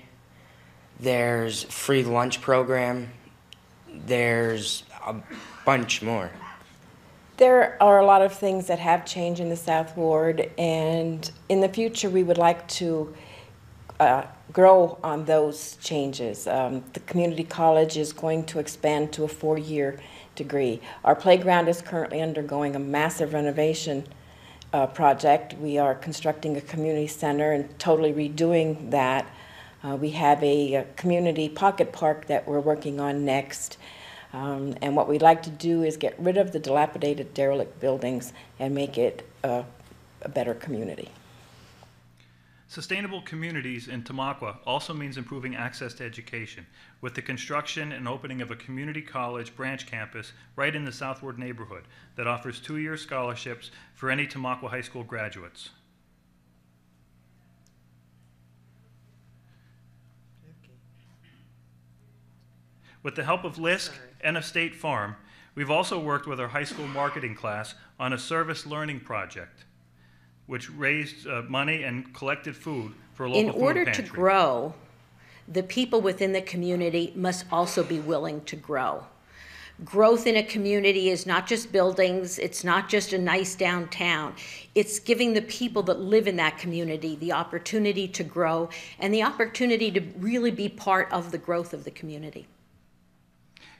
there's free lunch program, there's a bunch more. There are a lot of things that have changed in the South Ward, and in the future we would like to grow on those changes. The community college is going to expand to a 4-year degree. Our playground is currently undergoing a massive renovation project. We are constructing a community center and totally redoing that. We have a community pocket park that we're working on next. And what we'd like to do is get rid of the dilapidated derelict buildings and make it a better community. Sustainable communities in Tamaqua also means improving access to education, with the construction and opening of a community college branch campus right in the Southward neighborhood that offers 2-year scholarships for any Tamaqua High School graduates. With the help of LISC and of State Farm, we've also worked with our high school marketing class on a service learning project, which raised money and collected food for a local food pantry. In order to grow, the people within the community must also be willing to grow. Growth in a community is not just buildings, it's not just a nice downtown. It's giving the people that live in that community the opportunity to grow and the opportunity to really be part of the growth of the community.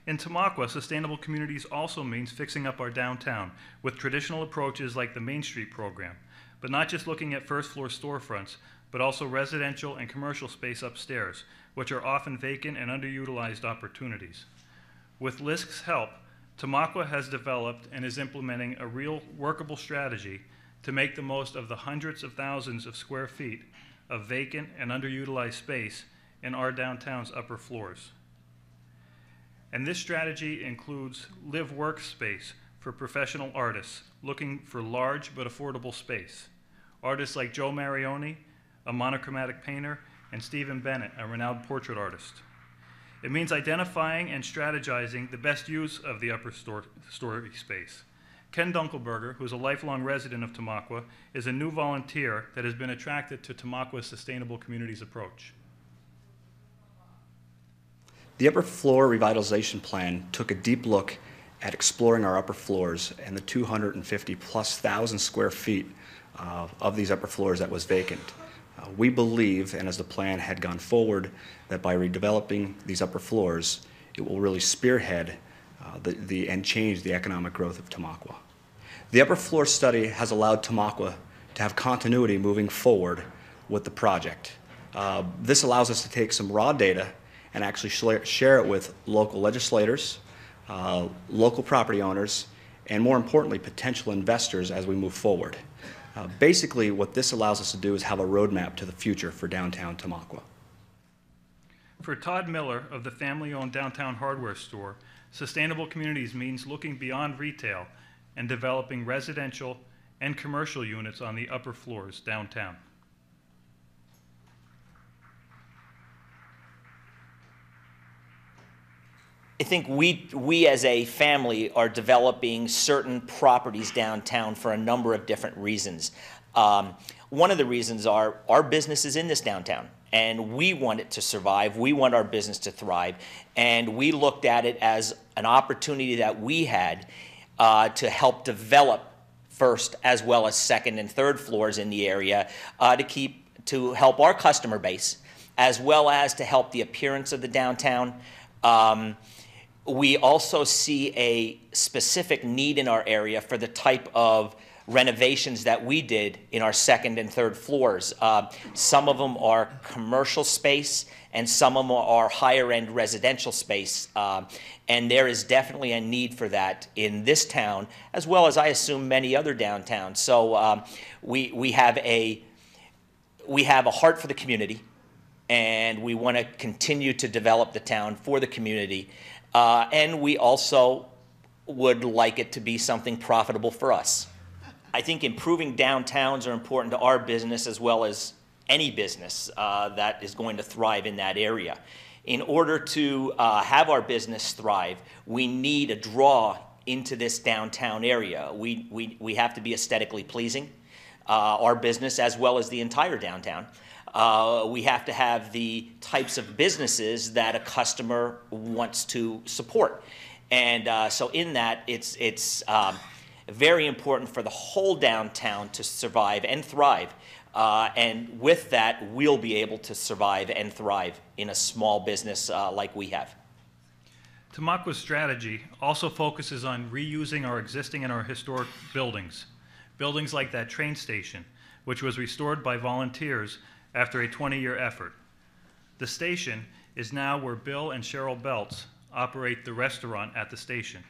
In Tamaqua, sustainable communities also means fixing up our downtown with traditional approaches like the Main Street program, but not just looking at first-floor storefronts, but also residential and commercial space upstairs, which are often vacant and underutilized opportunities. With LISC's help, Tamaqua has developed and is implementing a real workable strategy to make the most of the hundreds of thousands of square feet of vacant and underutilized space in our downtown's upper floors. And this strategy includes live-work space for professional artists looking for large but affordable space. Artists like Joe Marioni, a monochromatic painter, and Stephen Bennett, a renowned portrait artist. It means identifying and strategizing the best use of the upper story space. Ken Dunkelberger, who is a lifelong resident of Tamaqua, is a new volunteer that has been attracted to Tamaqua's Sustainable Communities approach. The upper floor revitalization plan took a deep look at exploring our upper floors and the 250,000+ square feet of these upper floors that was vacant. We believe, and as the plan had gone forward, that by redeveloping these upper floors, it will really spearhead and change the economic growth of Tamaqua. The upper floor study has allowed Tamaqua to have continuity moving forward with the project. This allows us to take some raw data and actually share it with local legislators, local property owners, and more importantly, potential investors as we move forward. Basically, what this allows us to do is have a roadmap to the future for downtown Tamaqua. For Todd Miller of the family-owned downtown hardware store, sustainable communities means looking beyond retail and developing residential and commercial units on the upper floors downtown. I think we as a family are developing certain properties downtown for a number of different reasons. One of the reasons are our business is in this downtown, and we want it to survive. We want our business to thrive, and we looked at it as an opportunity that we had to help develop first as well as second and third floors in the area to help our customer base, as well as to help the appearance of the downtown. We also see a specific need in our area for the type of renovations that we did in our second and third floors. Some of them are commercial space, and some of them are higher-end residential space. And there is definitely a need for that in this town, as well as I assume many other downtowns. So we have a heart for the community, and we want to continue to develop the town for the community. And we also would like it to be something profitable for us. I think improving downtowns are important to our business as well as any business that is going to thrive in that area. In order to have our business thrive, we need a draw into this downtown area. We have to be aesthetically pleasing, our business as well as the entire downtown. We have to have the types of businesses that a customer wants to support. And so in that, it's very important for the whole downtown to survive and thrive. And with that, we'll be able to survive and thrive in a small business like we have. Tamaqua's strategy also focuses on reusing our existing and our historic buildings. Buildings like that train station, which was restored by volunteers after a 20-year effort. The station is now where Bill and Cheryl Belts operate the restaurant at the station.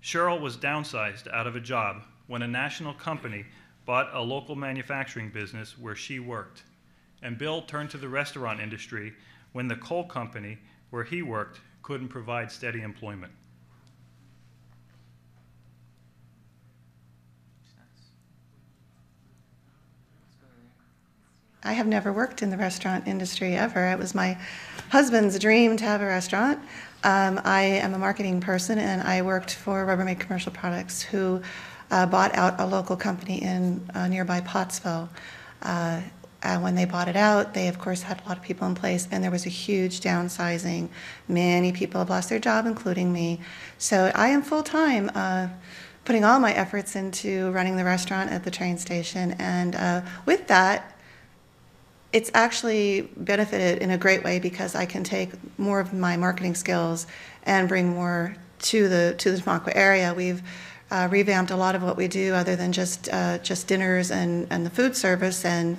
Cheryl was downsized out of a job when a national company bought a local manufacturing business where she worked. And Bill turned to the restaurant industry when the coal company where he worked couldn't provide steady employment. I have never worked in the restaurant industry ever. It was my husband's dream to have a restaurant. I am a marketing person, and I worked for Rubbermaid Commercial Products, who bought out a local company in nearby Pottsville. When they bought it out, they of course had a lot of people in place, and there was a huge downsizing. Many people have lost their job, including me. So I am full-time putting all my efforts into running the restaurant at the train station, and with that, it's actually benefited in a great way because I can take more of my marketing skills and bring more to the Tamaqua area. We've revamped a lot of what we do other than just dinners and the food service, and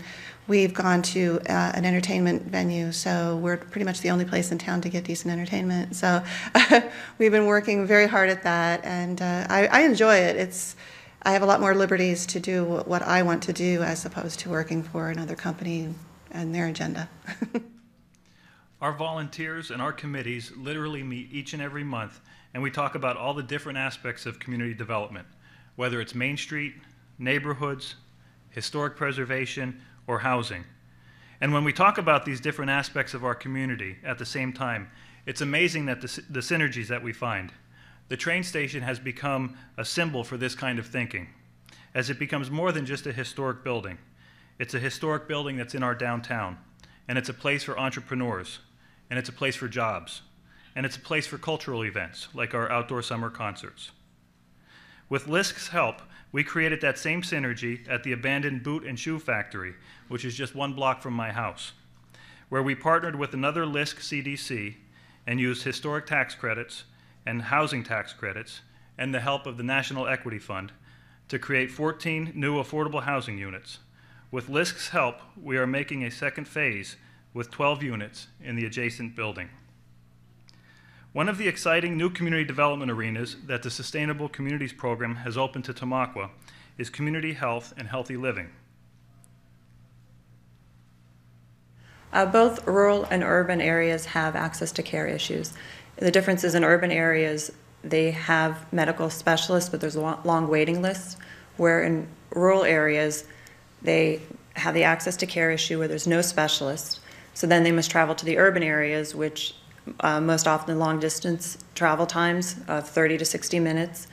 we've gone to an entertainment venue, so we're pretty much the only place in town to get decent entertainment. So we've been working very hard at that, and I enjoy it. I have a lot more liberties to do what I want to do as opposed to working for another company and their agenda. Our volunteers and our committees literally meet each and every month, and we talk about all the different aspects of community development, whether it's Main Street, neighborhoods, historic preservation, or housing. And when we talk about these different aspects of our community at the same time, it's amazing that the synergies that we find. The train station has become a symbol for this kind of thinking, as it becomes more than just a historic building. It's a historic building that's in our downtown, and it's a place for entrepreneurs, and it's a place for jobs, and it's a place for cultural events like our outdoor summer concerts. With LISC's help, we created that same synergy at the abandoned boot and shoe factory, which is just 1 block from my house, where we partnered with another LISC CDC and used historic tax credits and housing tax credits and the help of the National Equity Fund to create 14 new affordable housing units. With LISC's help, we are making a second phase with 12 units in the adjacent building. One of the exciting new community development arenas that the Sustainable Communities Program has opened to Tamaqua is community health and healthy living. Both rural and urban areas have access to care issues. The difference is in urban areas, they have medical specialists, but there's long waiting lists, where in rural areas, they have the access to care issue where there's no specialist. So then they must travel to the urban areas, which most often long distance travel times of 30 to 60 minutes.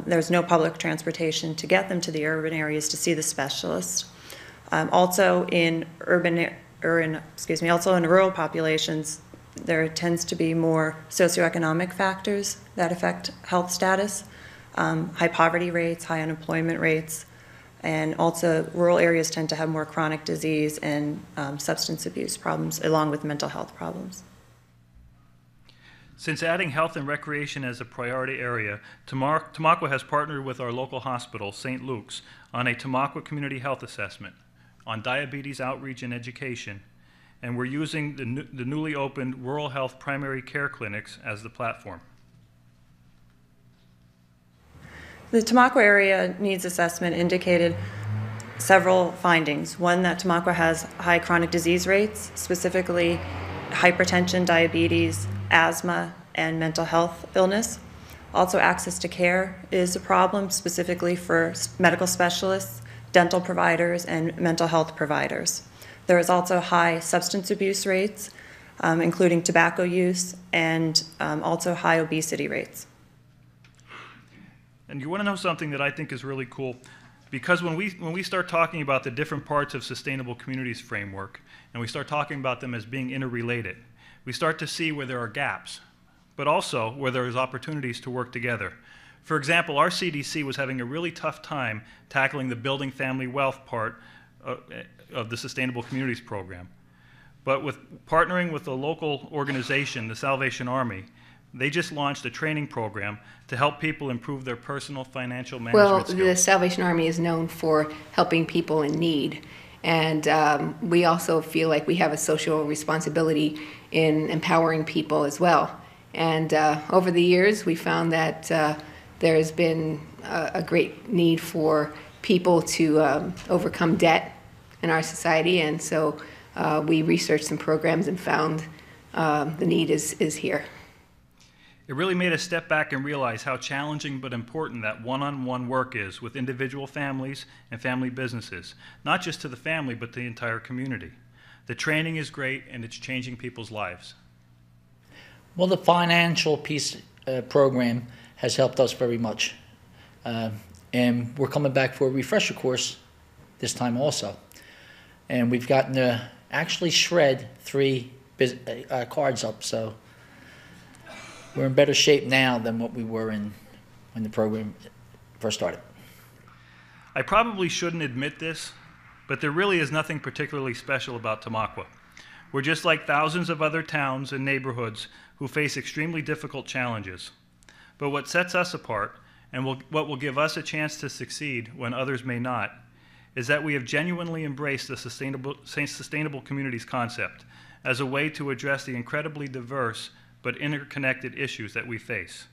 There's no public transportation to get them to the urban areas to see the specialist. Also in rural populations, there tends to be more socioeconomic factors that affect health status, high poverty rates, high unemployment rates, and also rural areas tend to have more chronic disease and substance abuse problems along with mental health problems. Since adding health and recreation as a priority area, Tamaqua has partnered with our local hospital, St. Luke's, on a Tamaqua Community Health Assessment on diabetes outreach and education, and we're using the newly opened rural health primary care clinics as the platform. The Tamaqua area needs assessment indicated several findings. One, that Tamaqua has high chronic disease rates, specifically hypertension, diabetes, asthma, and mental health illness. Also, access to care is a problem, specifically for medical specialists, dental providers, and mental health providers. There is also high substance abuse rates, including tobacco use, and also high obesity rates. And you want to know something that I think is really cool? Because when we start talking about the different parts of Sustainable Communities framework, and we start talking about them as being interrelated, we start to see where there are gaps, but also where there is opportunities to work together. For example, our CDC was having a really tough time tackling the building family wealth part of the Sustainable Communities Program. But with partnering with a local organization, the Salvation Army, they just launched a training program to help people improve their personal financial management skills. Well, the Salvation Army is known for helping people in need. And we also feel like we have a social responsibility in empowering people as well. And over the years, we found that there has been a great need for people to overcome debt in our society. And so we researched some programs and found the need is here. It really made us step back and realize how challenging but important that one-on-one work is with individual families and family businesses, not just to the family, but the entire community. The training is great, and it's changing people's lives. Well, the financial piece program has helped us very much. And we're coming back for a refresher course this time also. And we've gotten to actually shred 3 cards up, so we're in better shape now than what we were in when the program first started. I probably shouldn't admit this, but there really is nothing particularly special about Tamaqua. We're just like thousands of other towns and neighborhoods who face extremely difficult challenges. But what sets us apart, and what will give us a chance to succeed when others may not, is that we have genuinely embraced the sustainable communities concept as a way to address the incredibly diverse but interconnected issues that we face.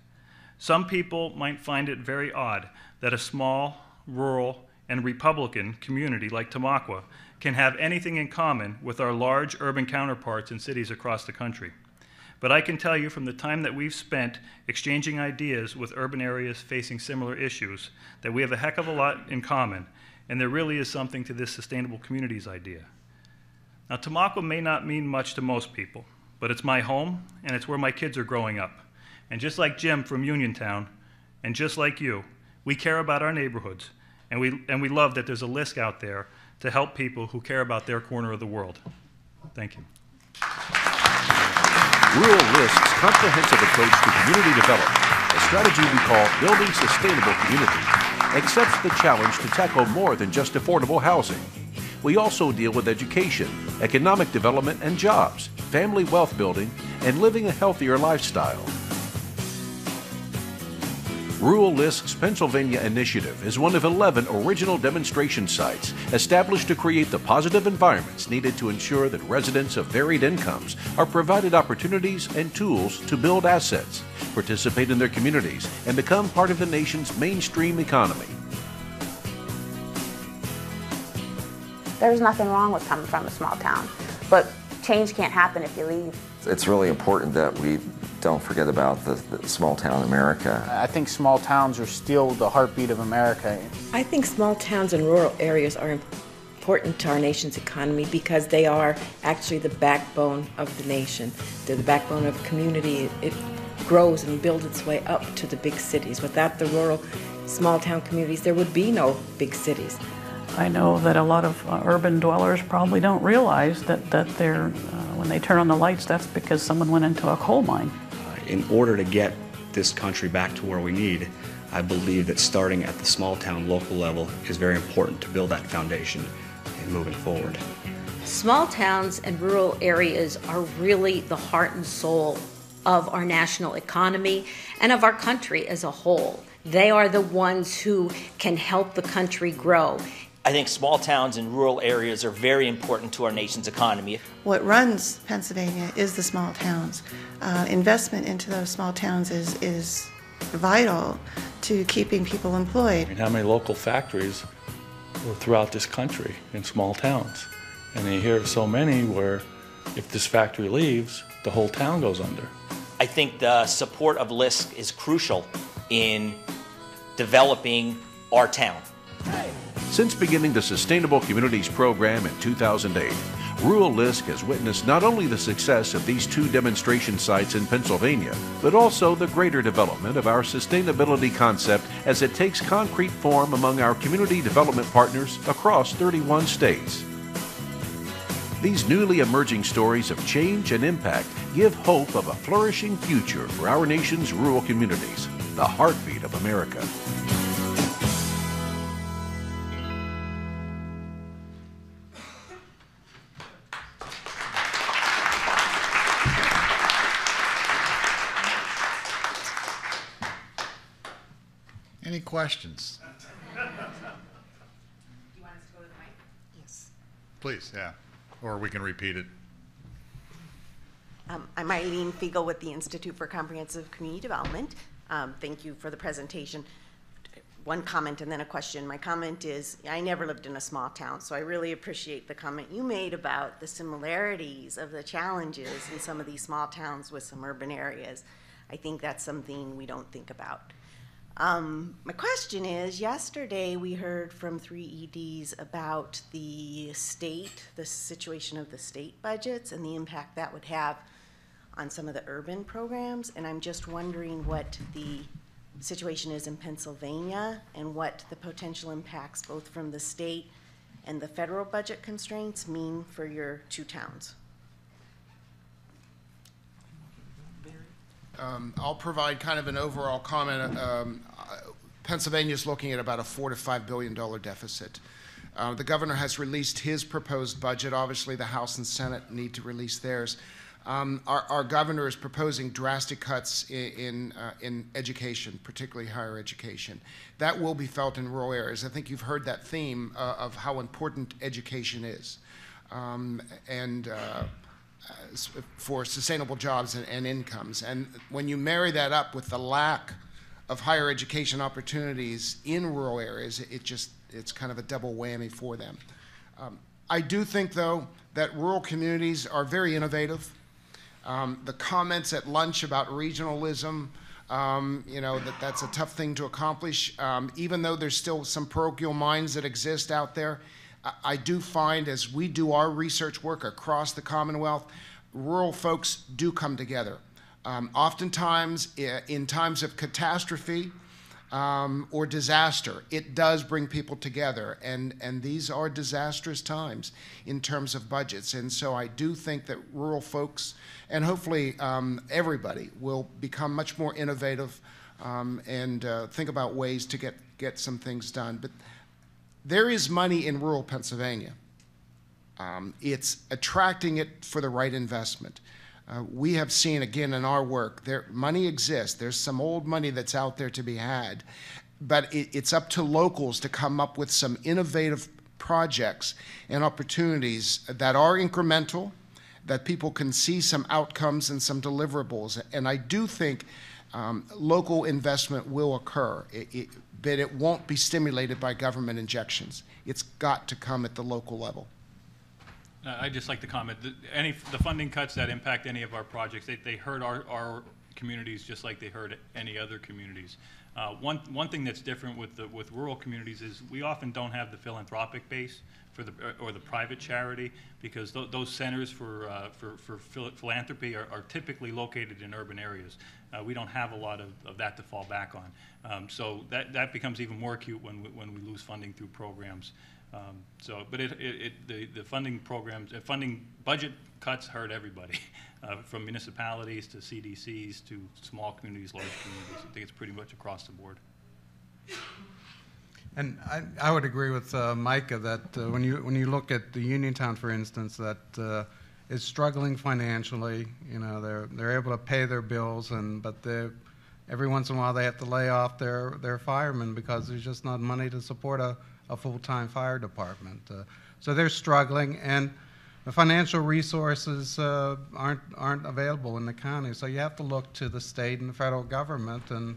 Some people might find it very odd that a small, rural, and Republican community like Tamaqua can have anything in common with our large urban counterparts in cities across the country. But I can tell you from the time that we've spent exchanging ideas with urban areas facing similar issues that we have a heck of a lot in common, and there really is something to this sustainable communities idea. Now, Tamaqua may not mean much to most people, but it's my home, and it's where my kids are growing up. And just like Jim from Uniontown, and just like you, we care about our neighborhoods, and we love that there's a LISC out there to help people who care about their corner of the world. Thank you. Rural LISC's comprehensive approach to community development, a strategy we call Building Sustainable Communities, accepts the challenge to tackle more than just affordable housing. We also deal with education, economic development and jobs, family wealth building, and living a healthier lifestyle. Rural LISC's Pennsylvania initiative is one of 11 original demonstration sites established to create the positive environments needed to ensure that residents of varied incomes are provided opportunities and tools to build assets, participate in their communities, and become part of the nation's mainstream economy. There's nothing wrong with coming from a small town, but change can't happen if you leave. It's really important that we don't forget about the small town America. I think small towns are still the heartbeat of America. I think small towns and rural areas are important to our nation's economy because they are actually the backbone of the nation. They're the backbone of community. It grows and builds its way up to the big cities. Without the rural, small town communities, there would be no big cities. I know that a lot of urban dwellers probably don't realize that they're, when they turn on the lights, that's because someone went into a coal mine. In order to get this country back to where we need, I believe that starting at the small town local level is very important to build that foundation and moving forward. Small towns and rural areas are really the heart and soul of our national economy and of our country as a whole. They are the ones who can help the country grow. I think small towns and rural areas are very important to our nation's economy. What runs Pennsylvania is the small towns. Investment into those small towns is vital to keeping people employed. And how many local factories were throughout this country in small towns? And you hear of so many where if this factory leaves, the whole town goes under. I think the support of LISC is crucial in developing our town. Since beginning the Sustainable Communities program in 2008, Rural LISC has witnessed not only the success of these 2 demonstration sites in Pennsylvania, but also the greater development of our sustainability concept as it takes concrete form among our community development partners across 31 states. These newly emerging stories of change and impact give hope of a flourishing future for our nation's rural communities, the heartbeat of America. Any questions? Do you want us to go to the mic? Yes. Please, yeah. Or we can repeat it. I'm Eileen Fiegel with the Institute for Comprehensive Community Development. Thank you for the presentation. One comment and then a question. My comment is, I never lived in a small town, so I really appreciate the comment you made about the similarities of the challenges in some of these small towns with some urban areas. I think that's something we don't think about. My question is, yesterday we heard from 3 EDs about the state, the situation of the state budgets and the impact that would have on some of the urban programs, and I'm just wondering what the situation is in Pennsylvania and what the potential impacts both from the state and the federal budget constraints mean for your 2 towns. I'll provide kind of an overall comment. Pennsylvania is looking at about a $4 to $5 billion deficit. The governor has released his proposed budget. Obviously, the House and Senate need to release theirs. Our governor is proposing drastic cuts in education, particularly higher education. That will be felt in rural areas. I think you've heard that theme of how important education is. For sustainable jobs and incomes. And when you marry that up with the lack of higher education opportunities in rural areas, it's kind of a double whammy for them. I do think, though, that rural communities are very innovative. The comments at lunch about regionalism, that's a tough thing to accomplish. Even though there's still some parochial minds that exist out there, I do find, as we do our research work across the Commonwealth, rural folks do come together. Oftentimes, in times of catastrophe or disaster, it does bring people together, and these are disastrous times in terms of budgets. And so I do think that rural folks, and hopefully everybody, will become much more innovative and think about ways to get some things done. But there is money in rural Pennsylvania. It's attracting it for the right investment. We have seen, again, in our work, money exists. There's some old money that's out there to be had, but it's up to locals to come up with some innovative projects and opportunities that are incremental, that people can see some outcomes and some deliverables. And I do think local investment will occur. But it won't be stimulated by government injections. It's got to come at the local level. I'd just like to comment, the funding cuts that impact any of our projects, they hurt our communities just like they hurt any other communities. One thing that's different with rural communities is we often don't have the philanthropic base or the private charity, because those centers for philanthropy are typically located in urban areas. We don't have a lot of that to fall back on. So that becomes even more acute when we lose funding through programs. But the funding programs, funding budget cuts hurt everybody, from municipalities to CDCs to small communities, large communities. I think it's pretty much across the board. And I would agree with Micah that when you look at the Uniontown, for instance, that is struggling financially. They're able to pay their bills, but every once in a while they have to lay off their firemen because there's just not money to support a full-time fire department. So they're struggling, and the financial resources aren't available in the county. So you have to look to the state and the federal government, and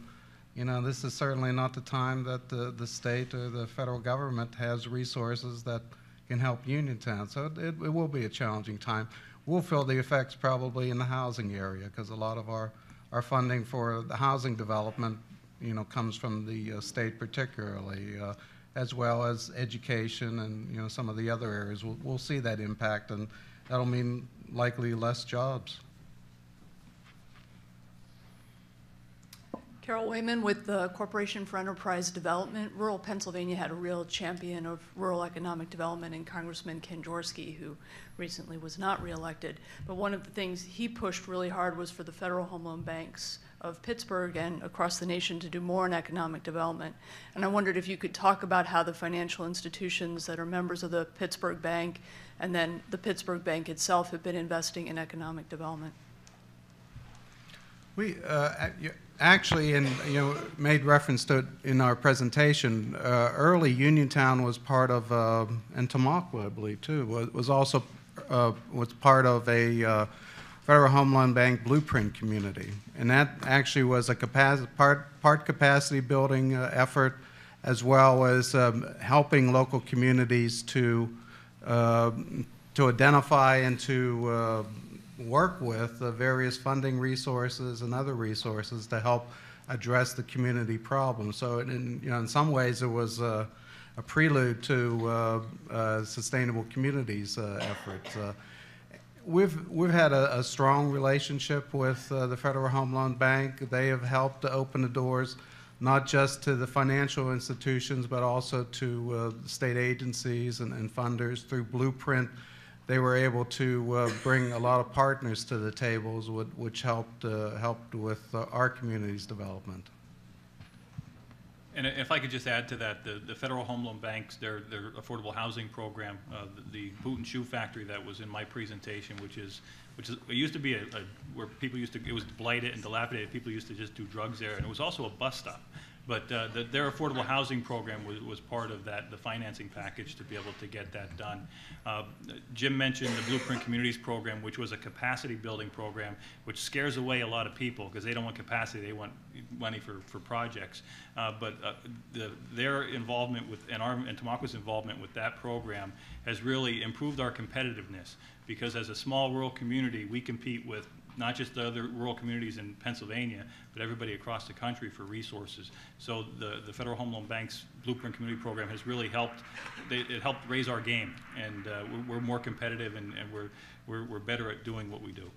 this is certainly not the time that the state or the federal government has resources that can help Uniontown. So it will be a challenging time. We'll feel the effects probably in the housing area, because a lot of our funding for the housing development, comes from the state particularly, as well as education and some of the other areas. We'll see that impact, and that'll mean likely less jobs. Carol Wayman with the Corporation for Enterprise Development. Rural Pennsylvania had a real champion of rural economic development in Congressman Ken Jaworski, who recently was not reelected. But one of the things he pushed really hard was for the federal home loan banks of Pittsburgh and across the nation to do more in economic development. And I wondered if you could talk about how the financial institutions that are members of the Pittsburgh Bank and then the Pittsburgh Bank itself have been investing in economic development. We actually, and made reference to it in our presentation. Early Uniontown was part of, and Tamaqua, I believe too, was also was part of a Federal Home Loan Bank blueprint community, and that actually was a part capacity building effort, as well as helping local communities to identify and to work with various funding resources and other resources to help address the community problem. So in some ways it was a prelude to sustainable communities efforts. We've had a strong relationship with the Federal Home Loan Bank. They have helped to open the doors not just to the financial institutions, but also to state agencies and funders. Through Blueprint, they were able to bring a lot of partners to the tables, which helped with our community's development. And if I could just add to that, the Federal Home Loan Banks, their affordable housing program, the boot and shoe factory that was in my presentation, which is it used to be where people used to, it was blighted and dilapidated. People used to just do drugs there, and it was also a bus stop. But their affordable housing program was part of that, the financing package to be able to get that done. Jim mentioned the Blueprint Communities program, which was a capacity building program, which scares away a lot of people because they don't want capacity, they want money for projects. But their involvement with, and Tamaqua's involvement with that program has really improved our competitiveness, because as a small rural community, we compete with not just the other rural communities in Pennsylvania, but everybody across the country for resources. So the Federal Home Loan Bank's Blueprint Community Program has really helped. It helped raise our game, and we're more competitive, and we're better at doing what we do.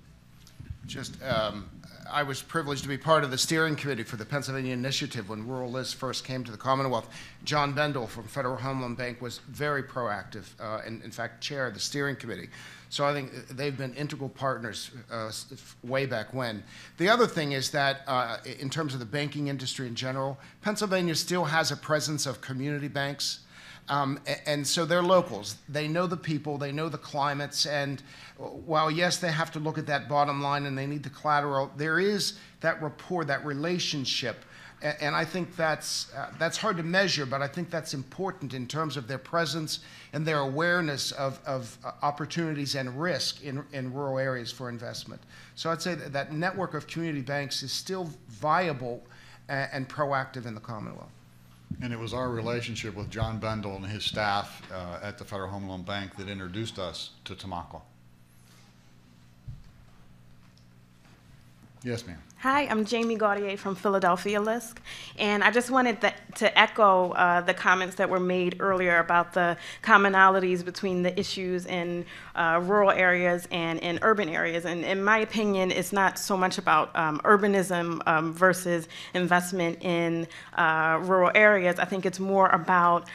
I was privileged to be part of the steering committee for the Pennsylvania Initiative when Rural LISC first came to the Commonwealth. John Bendel from Federal Home Loan Bank was very proactive and, in fact, chaired the steering committee. So I think they've been integral partners way back when. The other thing is that in terms of the banking industry in general, Pennsylvania still has a presence of community banks. And so they're locals. They know the people, they know the climates, and while, yes, they have to look at that bottom line and they need the collateral, there is that rapport, that relationship. And I think that's hard to measure, but I think that's important in terms of their presence and their awareness of opportunities and risk in rural areas for investment. So I'd say that network of community banks is still viable and proactive in the Commonwealth. And it was our relationship with John Bendel and his staff at the Federal Home Loan Bank that introduced us to Tamaqua. Yes, ma'am. Hi, I'm Jamie Gaudier from Philadelphia LISC, and I just wanted to echo the comments that were made earlier about the commonalities between the issues in rural areas and in urban areas. And in my opinion, it's not so much about urbanism versus investment in rural areas. I think it's more about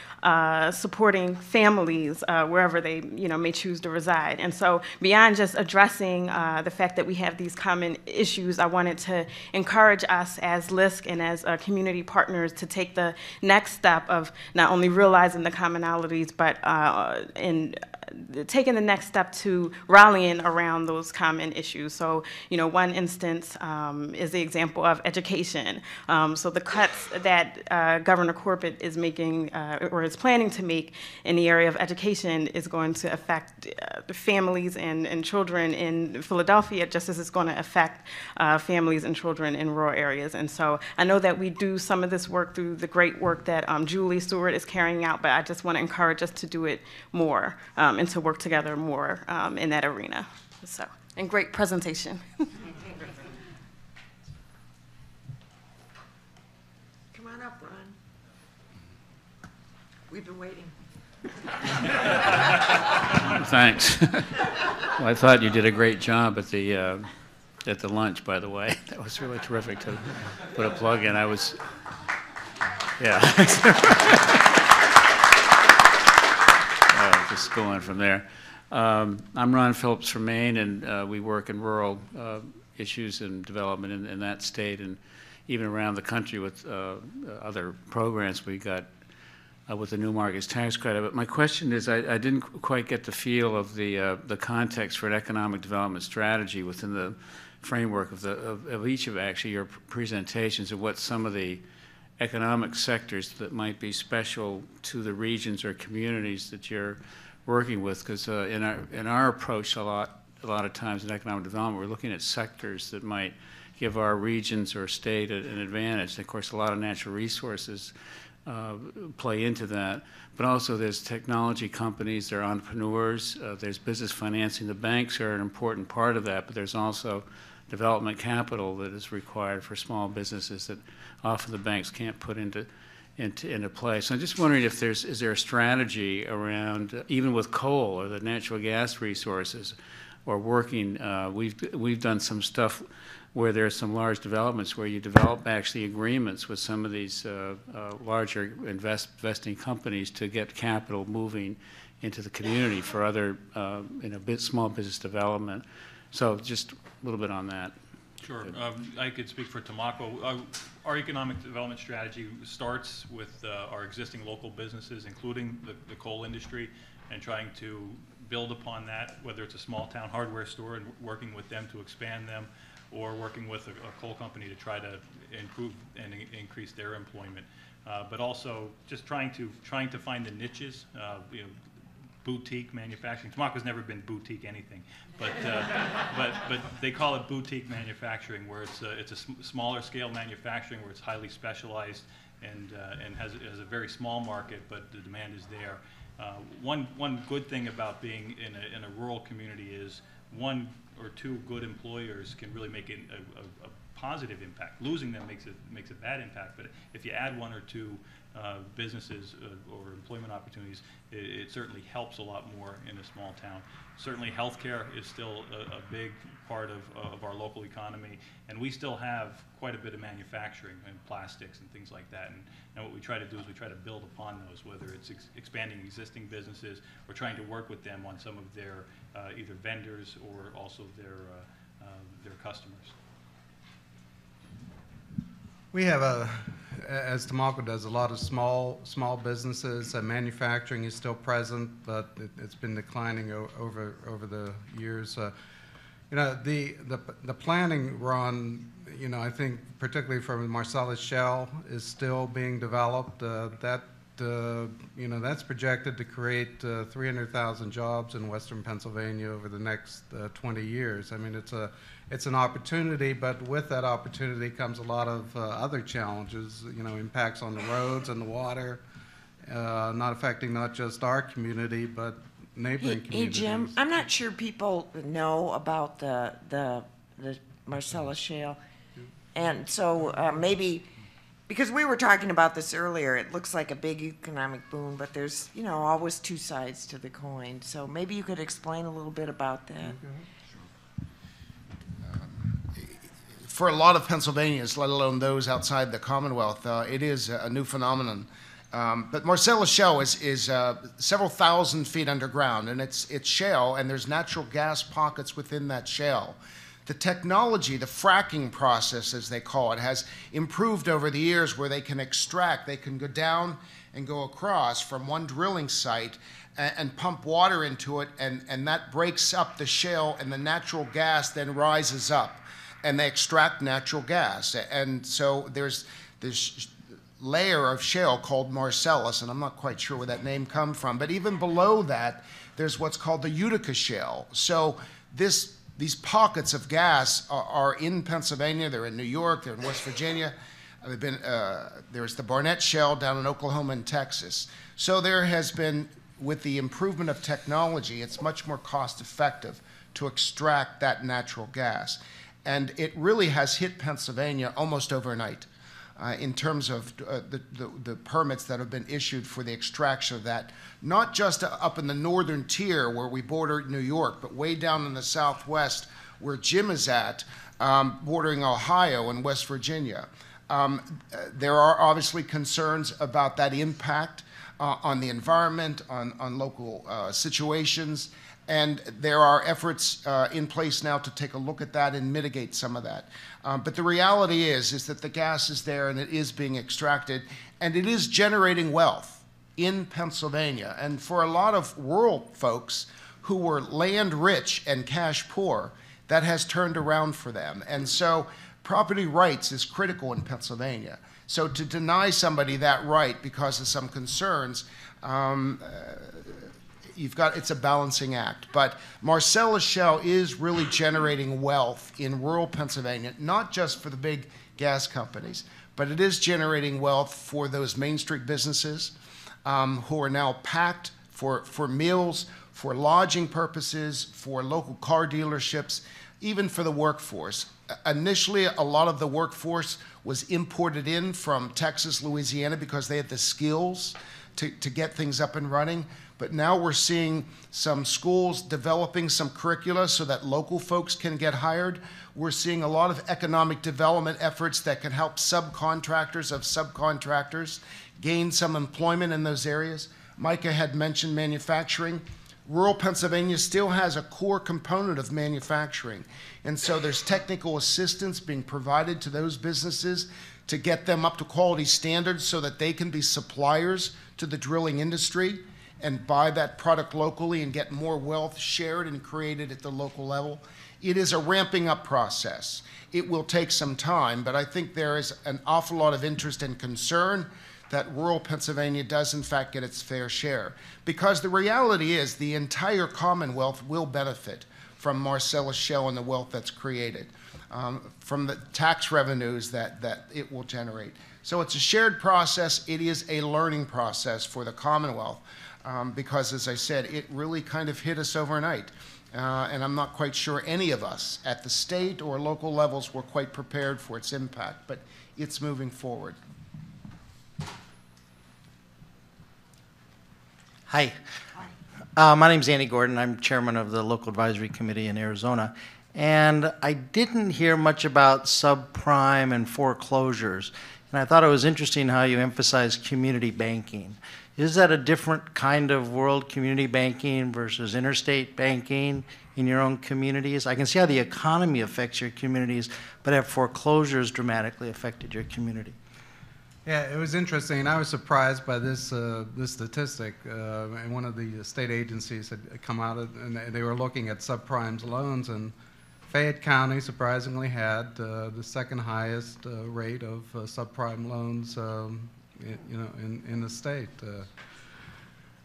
supporting families wherever they may choose to reside. And so beyond just addressing the fact that we have these common issues, I wanted to encourage us as LISC and as community partners to take the next step of not only realizing the commonalities, but in taking the next step to rallying around those common issues. So, one instance is the example of education. So the cuts that Governor Corbett is making or is planning to make in the area of education is going to affect families and children in Philadelphia, just as it's going to affect families and children in rural areas. And so I know that we do some of this work through the great work that Julie Stewart is carrying out, but I just want to encourage us to do it more and to work together more in that arena. So, and great presentation. Come on up, Ron. We've been waiting. Thanks. Well, I thought you did a great job at the lunch, by the way. That was really terrific to put a plug in. Just going from there. I'm Ron Phillips from Maine, and we work in rural issues and development in that state, and even around the country with other programs we got with the New Markets Tax Credit. But my question is, I didn't quite get the feel of the context for an economic development strategy within the framework of each of actually your presentations of what some of the economic sectors that might be special to the regions or communities that you're working with, because in our approach a lot of times in economic development, we're looking at sectors that might give our regions or state an advantage. Of course, a lot of natural resources play into that, but also there's technology companies, there are entrepreneurs, there's business financing. The banks are an important part of that, but there's also development capital that is required for small businesses that often the banks can't put into play. So I'm just wondering if is there a strategy around, even with coal or the natural gas resources, or working, we've done some stuff where there are some large developments where you develop actually agreements with some of these larger investing companies to get capital moving into the community for other small business development. So just a little bit on that. Sure. I could speak for Tamaqua. Our economic development strategy starts with our existing local businesses, including the coal industry, and trying to build upon that, whether it's a small town hardware store and working with them to expand them, or working with a coal company to try to improve and increase their employment. But also just trying to find the niches, boutique manufacturing. Tamaqua never been boutique anything, but they call it boutique manufacturing, where it's a smaller scale manufacturing where it's highly specialized and has a very small market, but the demand is there. One good thing about being in a rural community is one or two good employers can really make a positive impact. Losing them makes a bad impact, but if you add one or two businesses or employment opportunities, it certainly helps a lot more in a small town. Certainly healthcare is still a big part of our local economy, and we still have quite a bit of manufacturing and plastics and things like that. And what we try to do is we try to build upon those, whether it's expanding existing businesses or trying to work with them on some of their either vendors or also their customers. We have as Tamaqua does, a lot of small businesses. Manufacturing is still present, but it's been declining over the years. The planning run, I think particularly from Marcellus Shale is still being developed. That's projected to create 300,000 jobs in Western Pennsylvania over the next 20 years. I mean, it's an opportunity, but with that opportunity comes a lot of other challenges, impacts on the roads and the water, not affecting not just our community, but neighboring communities. Hey, Jim, I'm not sure people know about the Marcellus Shale. And so maybe, because we were talking about this earlier, it looks like a big economic boom, but there's, always two sides to the coin. So maybe you could explain a little bit about that. For a lot of Pennsylvanians, let alone those outside the Commonwealth, it is a new phenomenon. But Marcellus Shale is several thousand feet underground, and it's shale, and there's natural gas pockets within that shale. The technology, the fracking process, as they call it, has improved over the years, where they can extract, they can go down and go across from one drilling site and pump water into it, and that breaks up the shale, and the natural gas then rises up, and they extract natural gas. And so there's this layer of shale called Marcellus, and I'm not quite sure where that name comes from, but even below that, there's what's called the Utica Shale. So these pockets of gas are in Pennsylvania, they're in New York, they're in West Virginia. There's the Barnett Shale down in Oklahoma and Texas. So there has been, with the improvement of technology, it's much more cost effective to extract that natural gas. And it really has hit Pennsylvania almost overnight in terms of the permits that have been issued for the extraction of that, not just up in the northern tier where we border New York, but way down in the southwest where Jim is at, bordering Ohio and West Virginia. There are obviously concerns about that impact on the environment, on local situations, and there are efforts in place now to take a look at that and mitigate some of that. But the reality is that the gas is there and it is being extracted, and it is generating wealth in Pennsylvania. And for a lot of rural folks who were land rich and cash poor, that has turned around for them. And so property rights is critical in Pennsylvania. So to deny somebody that right because of some concerns, it's a balancing act. But Marcellus Shale is really generating wealth in rural Pennsylvania, not just for the big gas companies, but it is generating wealth for those Main Street businesses who are now packed for meals, for lodging purposes, for local car dealerships, even for the workforce. Initially, a lot of the workforce was imported in from Texas, Louisiana, because they had the skills to get things up and running. But now we're seeing some schools developing some curricula so that local folks can get hired. We're seeing a lot of economic development efforts that can help subcontractors of subcontractors gain some employment in those areas. Micah had mentioned manufacturing. Rural Pennsylvania still has a core component of manufacturing. And so there's technical assistance being provided to those businesses to get them up to quality standards so that they can be suppliers to the drilling industry and buy that product locally and get more wealth shared and created at the local level. It is a ramping up process. It will take some time, but I think there is an awful lot of interest and concern that rural Pennsylvania does in fact get its fair share. Because the reality is the entire Commonwealth will benefit from Marcellus Shale and the wealth that's created, from the tax revenues that it will generate. So it's a shared process. It is a learning process for the Commonwealth. Because, as I said, it really kind of hit us overnight. And I'm not quite sure any of us at the state or local levels were quite prepared for its impact, but it's moving forward. Hi. My name's Andy Gordon. I'm chairman of the local advisory committee in Arizona. And I didn't hear much about subprime and foreclosures. And I thought it was interesting how you emphasized community banking. Is that a different kind of world, community banking versus interstate banking in your own communities? I can see how the economy affects your communities, but have foreclosures dramatically affected your community? Yeah, it was interesting. I was surprised by this statistic. And one of the state agencies had come out and they were looking at subprime loans, and Fayette County surprisingly had the second highest rate of subprime loans in the state.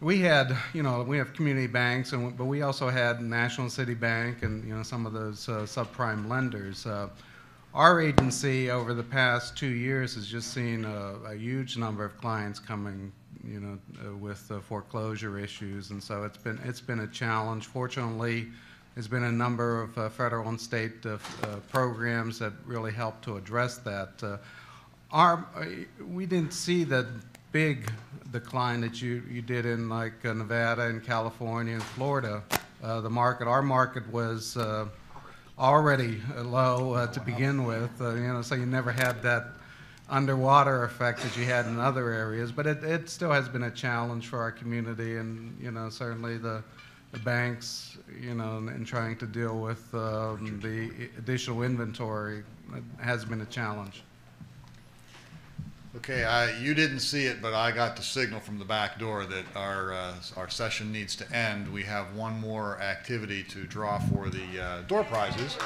We had, we have community banks, but we also had National City Bank and, some of those subprime lenders. Our agency over the past 2 years has just seen a huge number of clients coming, with foreclosure issues, and so it's been a challenge. Fortunately, there's been a number of federal and state programs that really help to address that. We didn't see the big decline that you did in like Nevada and California and Florida. Our market was already low to begin with, so you never had that underwater effect that you had in other areas. But it still has been a challenge for our community, and certainly the banks, in trying to deal with the additional inventory has been a challenge. Okay, you didn't see it, but I got the signal from the back door that our session needs to end. We have one more activity to draw for the door prizes.